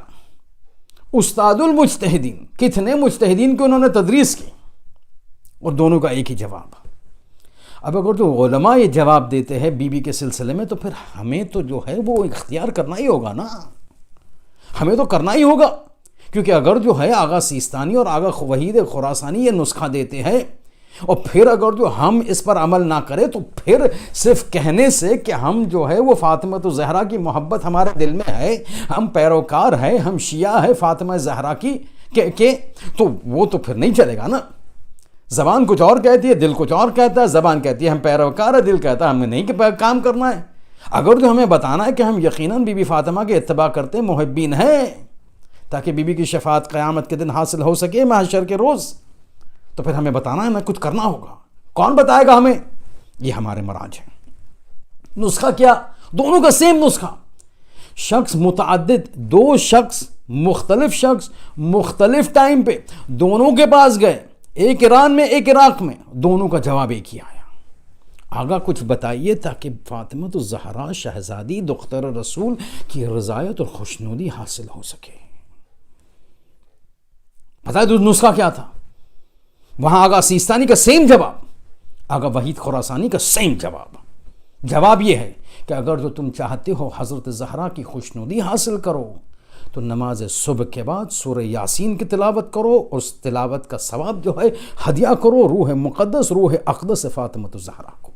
استاد المجتہدین. کتنے مجتہدین کو انہوں نے تدریس کی, اور دونوں کا ایک ہی جواب. اب اگر جو علماء یہ جواب دیتے ہیں بی کے سلسلے میں, تو پھر ہمیں تو جو ہے وہ اختیار کرنا ہی ہوگا نا, ہمیں تو کرنا ہی ہوگا. کیونکہ اگر جو ہے آغا سیستانی اور آغا وحید خراسانی یہ نسخہ دیتے ہیں, اور پھر اگر جو ہم اس پر عمل نہ کریں, تو پھر صرف کہنے سے کہ ہم جو ہے وہ فاطمہ الزہرا کی محبت ہمارے دل میں ہے, ہم پیروکار ہیں, ہم شیعہ ہیں فاطمہ الزہرا کی کہ تو وہ تو پھر نہیں چلے گا نا. زبان کچھ اور کہتی ہے, دل کچھ اور کہتا ہے. زبان کہتی ہے ہم پیروکار ہے, دل کہتا ہے ہمیں نہیں کام کرنا ہے. اگر جو ہمیں بتانا ہے کہ ہم یقیناً بی بی فاطمہ کے اتباع کرتے محبین ہیں, تاکہ بی کی شفاعت قیامت کے دن حاصل ہو سکے محشر کے روز, تو پھر ہمیں بتانا ہے نا, کچھ کرنا ہوگا. کون بتائے گا ہمیں؟ یہ ہمارے مراج ہیں. نسخہ کیا؟ دونوں کا سیم نسخہ. شخص متعدد, دو شخص مختلف ٹائم پہ دونوں کے پاس گئے, ایک ایران میں ایک عراق میں, دونوں کا جواب ایک ہی آیا, آگا کچھ بتائیے تاکہ فاطمہ الزہرا شہزادی دختر رسول کی رضایت اور خوشنودی حاصل ہو سکے. بتائے تو نسخہ کیا تھا؟ وہاں آغا سیستانی کا سیم جواب, آغا وحید خراسانی کا سیم جواب. جواب یہ ہے کہ اگر جو تم چاہتے ہو حضرت زہرا کی خوشنودی حاصل کرو, تو نماز صبح کے بعد سورہ یاسین کی تلاوت کرو, اور اس تلاوت کا ثواب جو ہے ہدیہ کرو روح مقدس, روح اقدس فاطمہ الزہرا کو.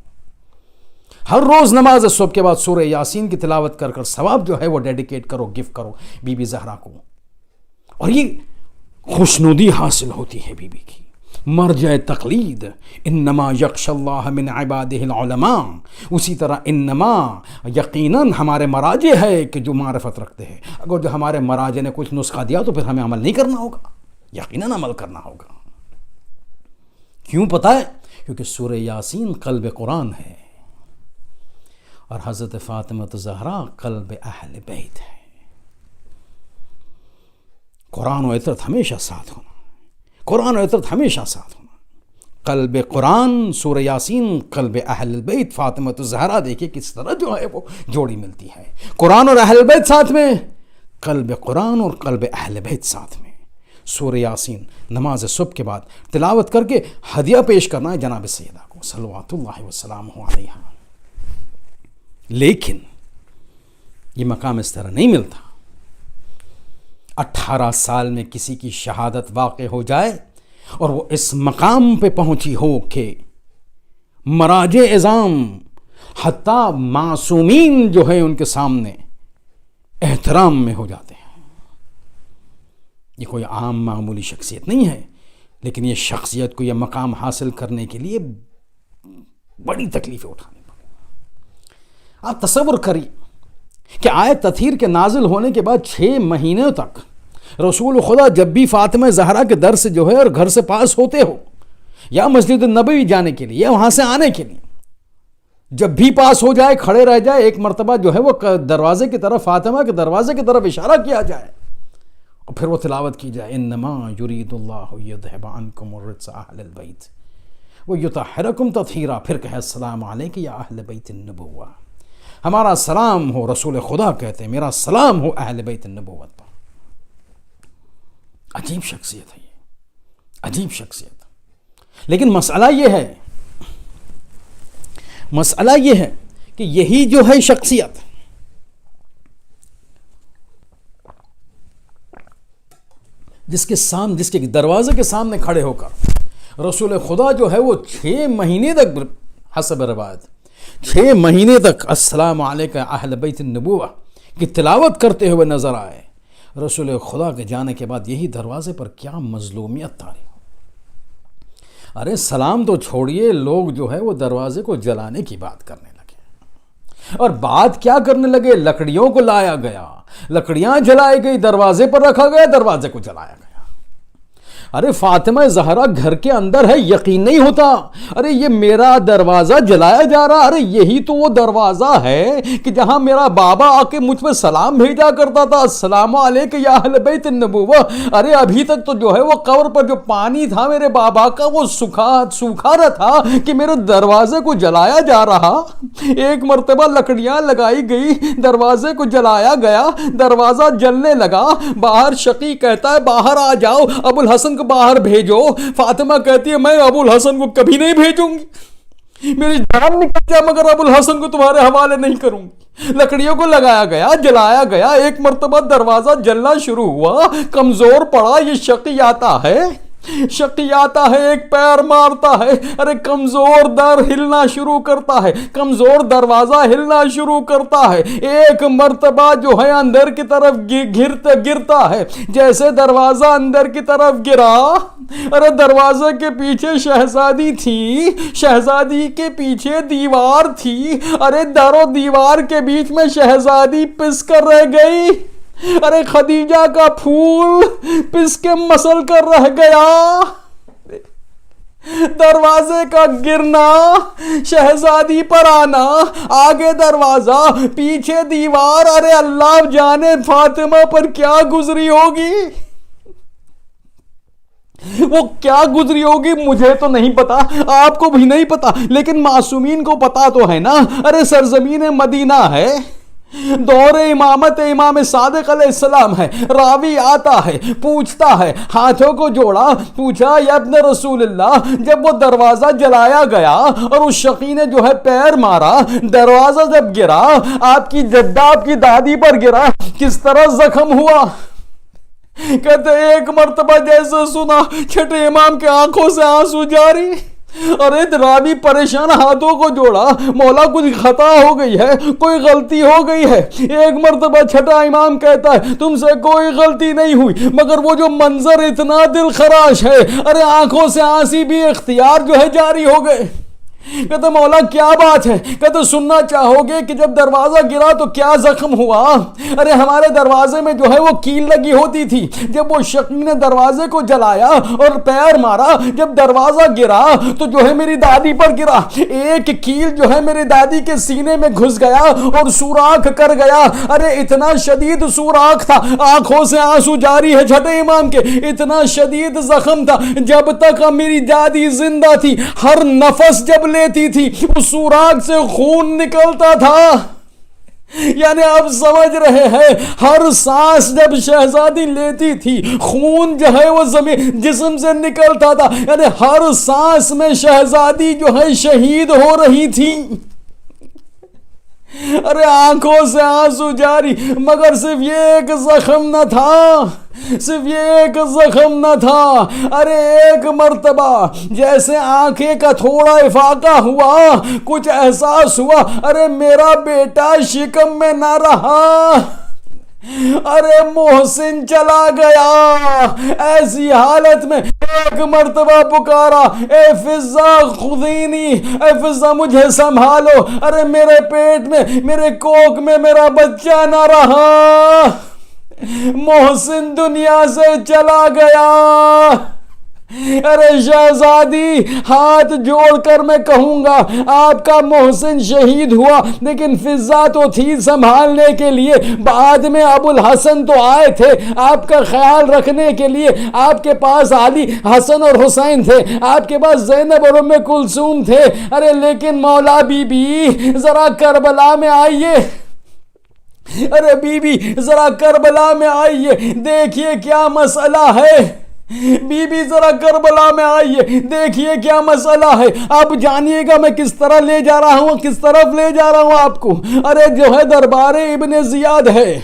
ہر روز نماز صبح کے بعد سورہ یاسین کی تلاوت کر ثواب جو ہے وہ ڈیڈیکیٹ کرو, گفٹ کرو بی بی زہرا کو, اور یہ خوشنودی حاصل ہوتی ہے بی کی. مرجع تقلید, انما یخشی اللہ من عبادہ العلماء. اسی طرح انما یقیناً ہمارے مراجع ہے کہ جو معرفت رکھتے ہیں. اگر جو ہمارے مراجع نے کچھ نسخہ دیا, تو پھر ہمیں عمل نہیں کرنا ہوگا, یقیناً عمل کرنا ہوگا. کیوں پتہ ہے؟ کیونکہ سورہ یاسین قلب قرآن ہے, اور حضرت فاطمہ الزہرا قلب اہل بیت ہے. قرآن و عطرت ہمیشہ ساتھ ہونا, قرآن و عطرت ہمیشہ ساتھ ہونا. قلب قرآن سورہ یاسین, قلب اہل البیت فاطمہ الزہرا. دیکھیں کس طرح جو ہے وہ جوڑی ملتی ہے, قرآن اور اہل البیت ساتھ میں, قلب قرآن اور قلب اہل بیت ساتھ میں. سورہ یاسین نماز صبح کے بعد تلاوت کر کے ہدیہ پیش کرنا ہے جناب سیدہ کو صلوات اللہ وسلامہ علیہا. لیکن یہ مقام اس طرح نہیں ملتا. 18 سال میں کسی کی شہادت واقع ہو جائے, اور وہ اس مقام پہ پہنچی ہو کہ مراجع اعظام حتیٰ معصومین جو ہے ان کے سامنے احترام میں ہو جاتے ہیں. یہ کوئی عام معمولی شخصیت نہیں ہے, لیکن یہ شخصیت کو یہ مقام حاصل کرنے کے لیے بڑی تکلیفیں اٹھانی پڑی. آپ تصور کریے کہ آیت تطہیر کے نازل ہونے کے بعد 6 مہینے تک رسول خدا جب بھی فاطمہ زہرا کے در سے جو ہے اور گھر سے پاس ہوتے ہو, یا مسجد النبوی جانے کے لیے یا وہاں سے آنے کے لیے, جب بھی پاس ہو جائے کھڑے رہ جائے، ایک مرتبہ جو ہے وہ دروازے کی طرف، فاطمہ کے دروازے کی طرف اشارہ کیا جائے اور پھر وہ تلاوت کی جائے، انما یرید اللہ یذھب عنکم الرجس اہل البیت ویطہرکم تطہیرا، پھر کہے السلام علیک یا اہل بیت النبوہ، ہمارا سلام ہو، رسول خدا کہتے ہیں میرا سلام ہو اہل بیت النبوت پر۔ عجیب شخصیت ہے یہ، عجیب شخصیت۔ لیکن مسئلہ یہ ہے کہ یہی جو ہے شخصیت جس کے دروازے کے سامنے کھڑے ہو کر رسول خدا جو ہے وہ 6 مہینے تک، حسب روایت 6 مہینے تک السلام علیکم اہل بیت النبوہ کی تلاوت کرتے ہوئے نظر آئے، رسول خدا کے جانے کے بعد یہی دروازے پر کیا مظلومیت تاری۔ ارے سلام تو چھوڑیے، لوگ جو ہے وہ دروازے کو جلانے کی بات کرنے لگے، اور بات کیا کرنے لگے، لکڑیوں کو لایا گیا، لکڑیاں جلائی گئی، دروازے پر رکھا گیا، دروازے کو جلایا گیا۔ ارے فاطمہ زہرا گھر کے اندر ہے، یقین نہیں ہوتا، ارے یہ میرا دروازہ جلایا جا رہا، ارے یہی تو وہ دروازہ ہے کہ جہاں میرا بابا آ کے مجھ پہ سلام بھیجا کرتا تھا، السلام علیکم یا اہل بیت النبوہ۔ ارے ابھی تک تو جو ہے وہ قبر پر جو پانی تھا میرے بابا کا وہ سوکھا رہا تھا کہ میرے دروازے کو جلایا جا رہا۔ ایک مرتبہ لکڑیاں لگائی گئی، دروازے کو جلایا گیا، دروازہ جلنے لگا، باہر شقی کہتا ہے باہر آ جاؤ، ابو الحسن کو باہر بھیجو۔ فاطمہ کہتی ہے میں ابو الحسن کو کبھی نہیں بھیجوں گی، میری جان نکل جائے مگر ابو الحسن کو تمہارے حوالے نہیں کروں گی۔ لکڑیوں کو لگایا گیا، جلایا گیا، ایک مرتبہ دروازہ جلنا شروع ہوا، کمزور پڑا، یہ شقی آتا ہے، ایک پیر مارتا ہے، ارے کمزور در ہلنا شروع کرتا ہے، کمزور دروازہ ہلنا شروع کرتا ہے، ایک مرتبہ جو ہے اندر کی طرف گرتا ہے، جیسے دروازہ اندر کی طرف گرا، ارے دروازے کے پیچھے شہزادی تھی، شہزادی کے پیچھے دیوار تھی، ارے در و دیوار کے بیچ میں شہزادی پس کر رہ گئی، ارے خدیجہ کا پھول پس کے مسل کر رہ گیا، دروازے کا گرنا، شہزادی پر آنا، آگے دروازہ پیچھے دیوار، ارے اللہ جانے فاطمہ پر کیا گزری ہوگی، وہ کیا گزری ہوگی مجھے تو نہیں پتا، آپ کو بھی نہیں پتا، لیکن معصومین کو پتا تو ہے نا۔ ارے سرزمین مدینہ ہے، دور امامت امام صادق علیہ السلام ہے، راوی آتا ہے پوچھتا ہے، ہاتھوں کو جوڑا، پوچھا یا ابن رسول اللہ، جب وہ دروازہ جلایا گیا اور اس شقی نے جو ہے پیر مارا، دروازہ جب گرا، آپ کی جدہ آپ کی دادی پر گرا، کس طرح زخم ہوا؟ کہتے ایک مرتبہ جیسے سنا چھٹے امام کے آنکھوں سے آنسو جاری، ارے راوی پریشان، ہاتھوں کو جوڑا، مولا کچھ خطا ہو گئی ہے، کوئی غلطی ہو گئی ہے۔ ایک مرتبہ چھٹا امام کہتا ہے تم سے کوئی غلطی نہیں ہوئی، مگر وہ جو منظر اتنا دل خراش ہے، ارے آنکھوں سے آنسی بھی اختیار جو ہے جاری ہو گئے۔ کہتے مولا کیا بات ہے؟ کہتے سننا چاہو گے کہ جب دروازہ گرا تو کیا زخم ہوا؟ ارے ہمارے دروازے میں جو ہے وہ کیل لگی ہوتی تھی، جب وہ شقی نے دروازے کو جلایا اور پیر مارا، جب دروازہ گرا تو جو ہے میری دادی پر گرا، ایک کیل جو ہے میری دادی کے سینے میں گھس گیا اور سوراخ کر گیا، ارے اتنا شدید سوراخ تھا، آنکھوں سے آنسو جاری ہے چھٹے امام کے، اتنا شدید زخم تھا، جب تک میری دادی زندہ تھی ہر نفس جب لیتی تھی اس سوراخ سے خون نکلتا تھا۔ یعنی آپ سمجھ رہے ہیں، ہر سانس جب شہزادی لیتی تھی خون جو ہے وہ زمین جسم سے نکلتا تھا، یعنی ہر سانس میں شہزادی جو ہے شہید ہو رہی تھی۔ ارے آنکھوں سے آنسو جاری، مگر صرف یہ ایک زخم نہ تھا، صرف یہ ایک زخم نہ تھا، ارے ایک مرتبہ جیسے آنکھیں کا تھوڑا افاقہ ہوا، کچھ احساس ہوا، ارے میرا بیٹا شکم میں نہ رہا، ارے محسن چلا گیا، ایسی حالت میں ایک مرتبہ پکارا، اے فضہ خذینی، اے فضہ مجھے سنبھالو، ارے میرے پیٹ میں میرے کوکھ میں میرا بچہ نہ رہا، محسن دنیا سے چلا گیا۔ ارے شہزادی ہاتھ جوڑ کر میں کہوں گا آپ کا محسن شہید ہوا لیکن فضا تو تھی سنبھالنے کے لیے، بعد میں ابو الحسن تو آئے تھے آپ کا خیال رکھنے کے لیے، آپ کے پاس علی حسن اور حسین تھے، آپ کے پاس زینب اور ام کلثوم تھے، ارے لیکن مولا بی بی ذرا کربلا میں آئیے، ارے بی بی ذرا کربلا میں آئیے، دیکھیے کیا مسئلہ ہے، بی بی ذرا کربلا میں آئیے، دیکھیے کیا مسئلہ ہے، آپ جانیے گا میں کس طرح لے جا رہا ہوں، کس طرف لے جا رہا ہوں آپ کو۔ ارے جو ہے دربار ابن زیاد ہے،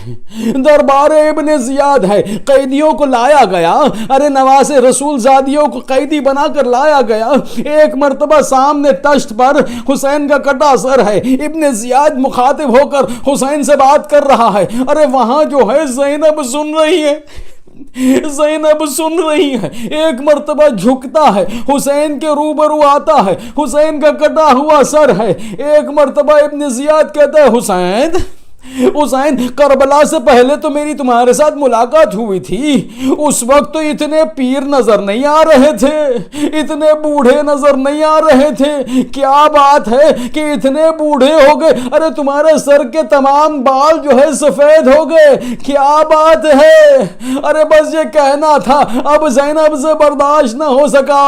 دربار ابن زیاد ہے، قیدیوں کو لایا گیا، ارے نواز رسول زادیوں کو قیدی بنا کر لایا گیا، ایک مرتبہ سامنے تشت پر حسین کا کٹا سر ہے، ابن زیاد مخاطب ہو کر حسین سے بات کر رہا ہے، ارے وہاں جو ہے زینب سن رہی ہے، زینب سن رہی ہے، ایک مرتبہ جھکتا ہے، حسین کے روبرو آتا ہے، حسین کا کٹا ہوا سر ہے، ایک مرتبہ ابن زیاد کہتا ہے حسین کربلا سے پہلے تو میری تمہارے ساتھ ملاقات ہوئی تھی، اس وقت تو اتنے پیر نظر نہیں آ رہے تھے، اتنے بوڑھے نظر نہیں آ رہے تھے، کیا بات ہے کہ اتنے بوڑھے ہو گئے، ارے تمہارے سر کے تمام بال جو ہے سفید ہو گئے، کیا بات ہے، ارے بس یہ کہنا تھا، اب زینب سے برداشت نہ ہو سکا،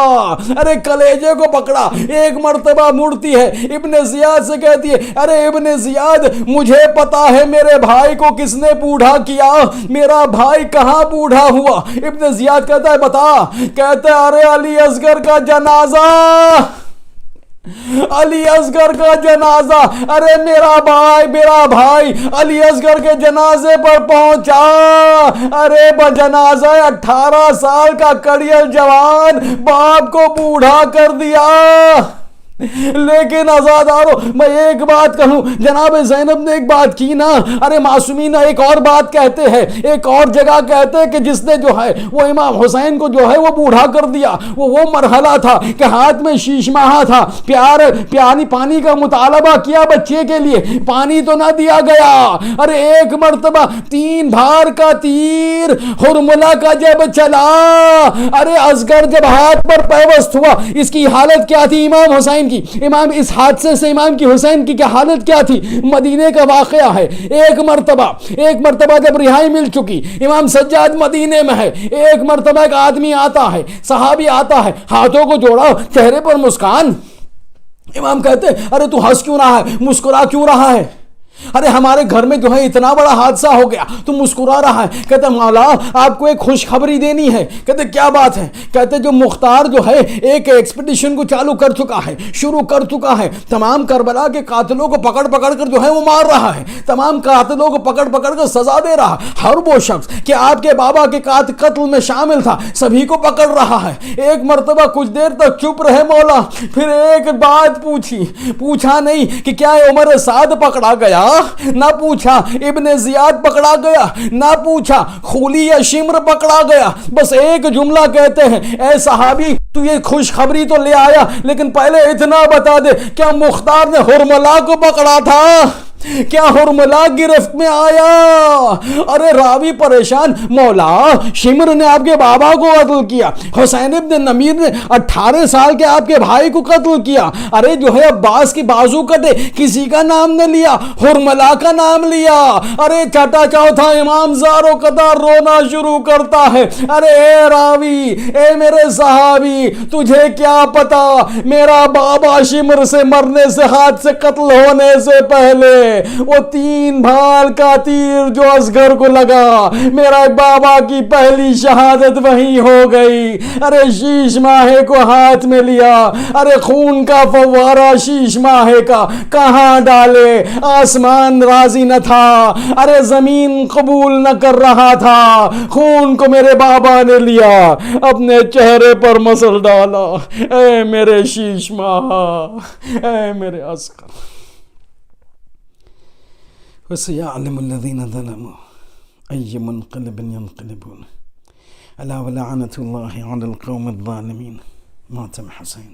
ارے کلیجے کو پکڑا، ایک مرتبہ مڑتی ہے، ابن زیاد سے کہتی ہے، ارے ابن زیاد مجھے پتا ہے میرے بھائی کو کس نے بوڑھا کیا، میرا بھائی کہاں بوڑھا ہوا، ابن زیاد کہتا ہے بتا، کہتا ہے ارے علی اصغر کا جنازہ، علی اصغر کا جنازہ، ارے میرا بھائی علی اصغر کے جنازے پر پہنچا، ارے جنازہ 18 سال کا کڑیل جوان باپ کو بوڑھا کر دیا۔ لیکن آزادارو میں ایک بات کہوں، جناب زینب نے ایک بات کی نا، ارے معصومین ایک اور بات کہتے ہیں، ایک اور جگہ کہتے ہیں کہ جس نے جو ہے وہ امام حسین کو جو ہے وہ بوڑھا کر دیا، وہ مرحلہ تھا کہ ہاتھ میں شیش ماہا تھا، پانی کا مطالبہ کیا بچے کے لیے، پانی تو نہ دیا گیا، ارے ایک مرتبہ 3 بھار کا تیر ہرملہ کا جب چلا، ارے اصغر جب ہاتھ پر پیوست ہوا، اس کی حالت کیا تھی امام حسین کی، امام اس حادثے سے امام کی حسین کی کیا حالت کیا تھی، مدینے کا واقعہ ہے، ایک مرتبہ جب رہائی مل چکی، امام سجاد مدینے میں ہے، ایک مرتبہ ایک آدمی آتا ہے، صحابی آتا ہے، ہاتھوں کو جوڑا، چہرے پر مسکان، امام کہتے ہیں ارے تو ہنس کیوں رہا ہے، مسکرا کیوں رہا ہے، ارے ہمارے گھر میں جو ہے اتنا بڑا حادثہ ہو گیا، تم مسکرا رہا ہے، کہتے مولا آپ کو ایک خوشخبری دینی ہے، کہتے کیا بات ہے، کہتے جو مختار جو ہے ایک ایکسپیڈیشن کو چالو کر چکا ہے، شروع کر چکا ہے، تمام کربلا کے قاتلوں کو پکڑ کر جو ہے وہ مار رہا ہے، تمام قاتلوں کو پکڑ کر سزا دے رہا، ہر وہ شخص کہ آپ کے بابا کے قتل میں شامل تھا سبھی کو پکڑ رہا ہے۔ ایک مرتبہ کچھ دیر تک چپ رہے مولا، پھر ایک بات پوچھا نہیں کہ کیا عمر سعد پکڑا گیا، نہ پوچھا ابن زیاد پکڑا گیا، نہ پوچھا خولی یا شمر پکڑا گیا، بس ایک جملہ کہتے ہیں اے صحابی تو یہ خوشخبری تو لے آیا لیکن پہلے اتنا بتا دے کیا مختار نے ہرملا کو پکڑا تھا، کیا ہرملا گرفت میں آیا، ارے راوی پریشان، مولا شمر نے آپ کے بابا کو قتل کیا، حسین ابن نمیر نے 18 سال کے آپ کے بھائی کو قتل کیا، ارے جو ہے عباس کی بازو کٹے کسی کا نام نہ لیا، ہرملا کا نام لیا، ارے چھٹا چوتھا امام زارو قطار رونا شروع کرتا ہے، ارے اے راوی اے میرے صحابی تجھے کیا پتا میرا بابا شمر سے مرنے سے ہاتھ سے قتل ہونے سے پہلے وہ 3 بھال کا تیر جو اصغر کو لگا میرا بابا کی پہلی شہادت وہیں ہو گئی، ارے شیش ماہے کو ہاتھ میں لیا، ارے خون کا فوارہ شیش ماہے کا کہاں ڈالے، آسمان راضی نہ تھا، ارے زمین قبول نہ کر رہا تھا، خون کو میرے بابا نے لیا اپنے چہرے پر مسل ڈالا، اے میرے شیش ماہا، اے میرے اصغر، وَسَيَعْلَمُ الَّذِينَ ظَلَمُوا أَيَّ مُنْقَلِبٍ يَنْقَلِبُونَ أَلَا وَلَعْنَةُ اللَّهِ عَلَى الْقَوْمِ الظَّالِمِينَ ماتم حسین۔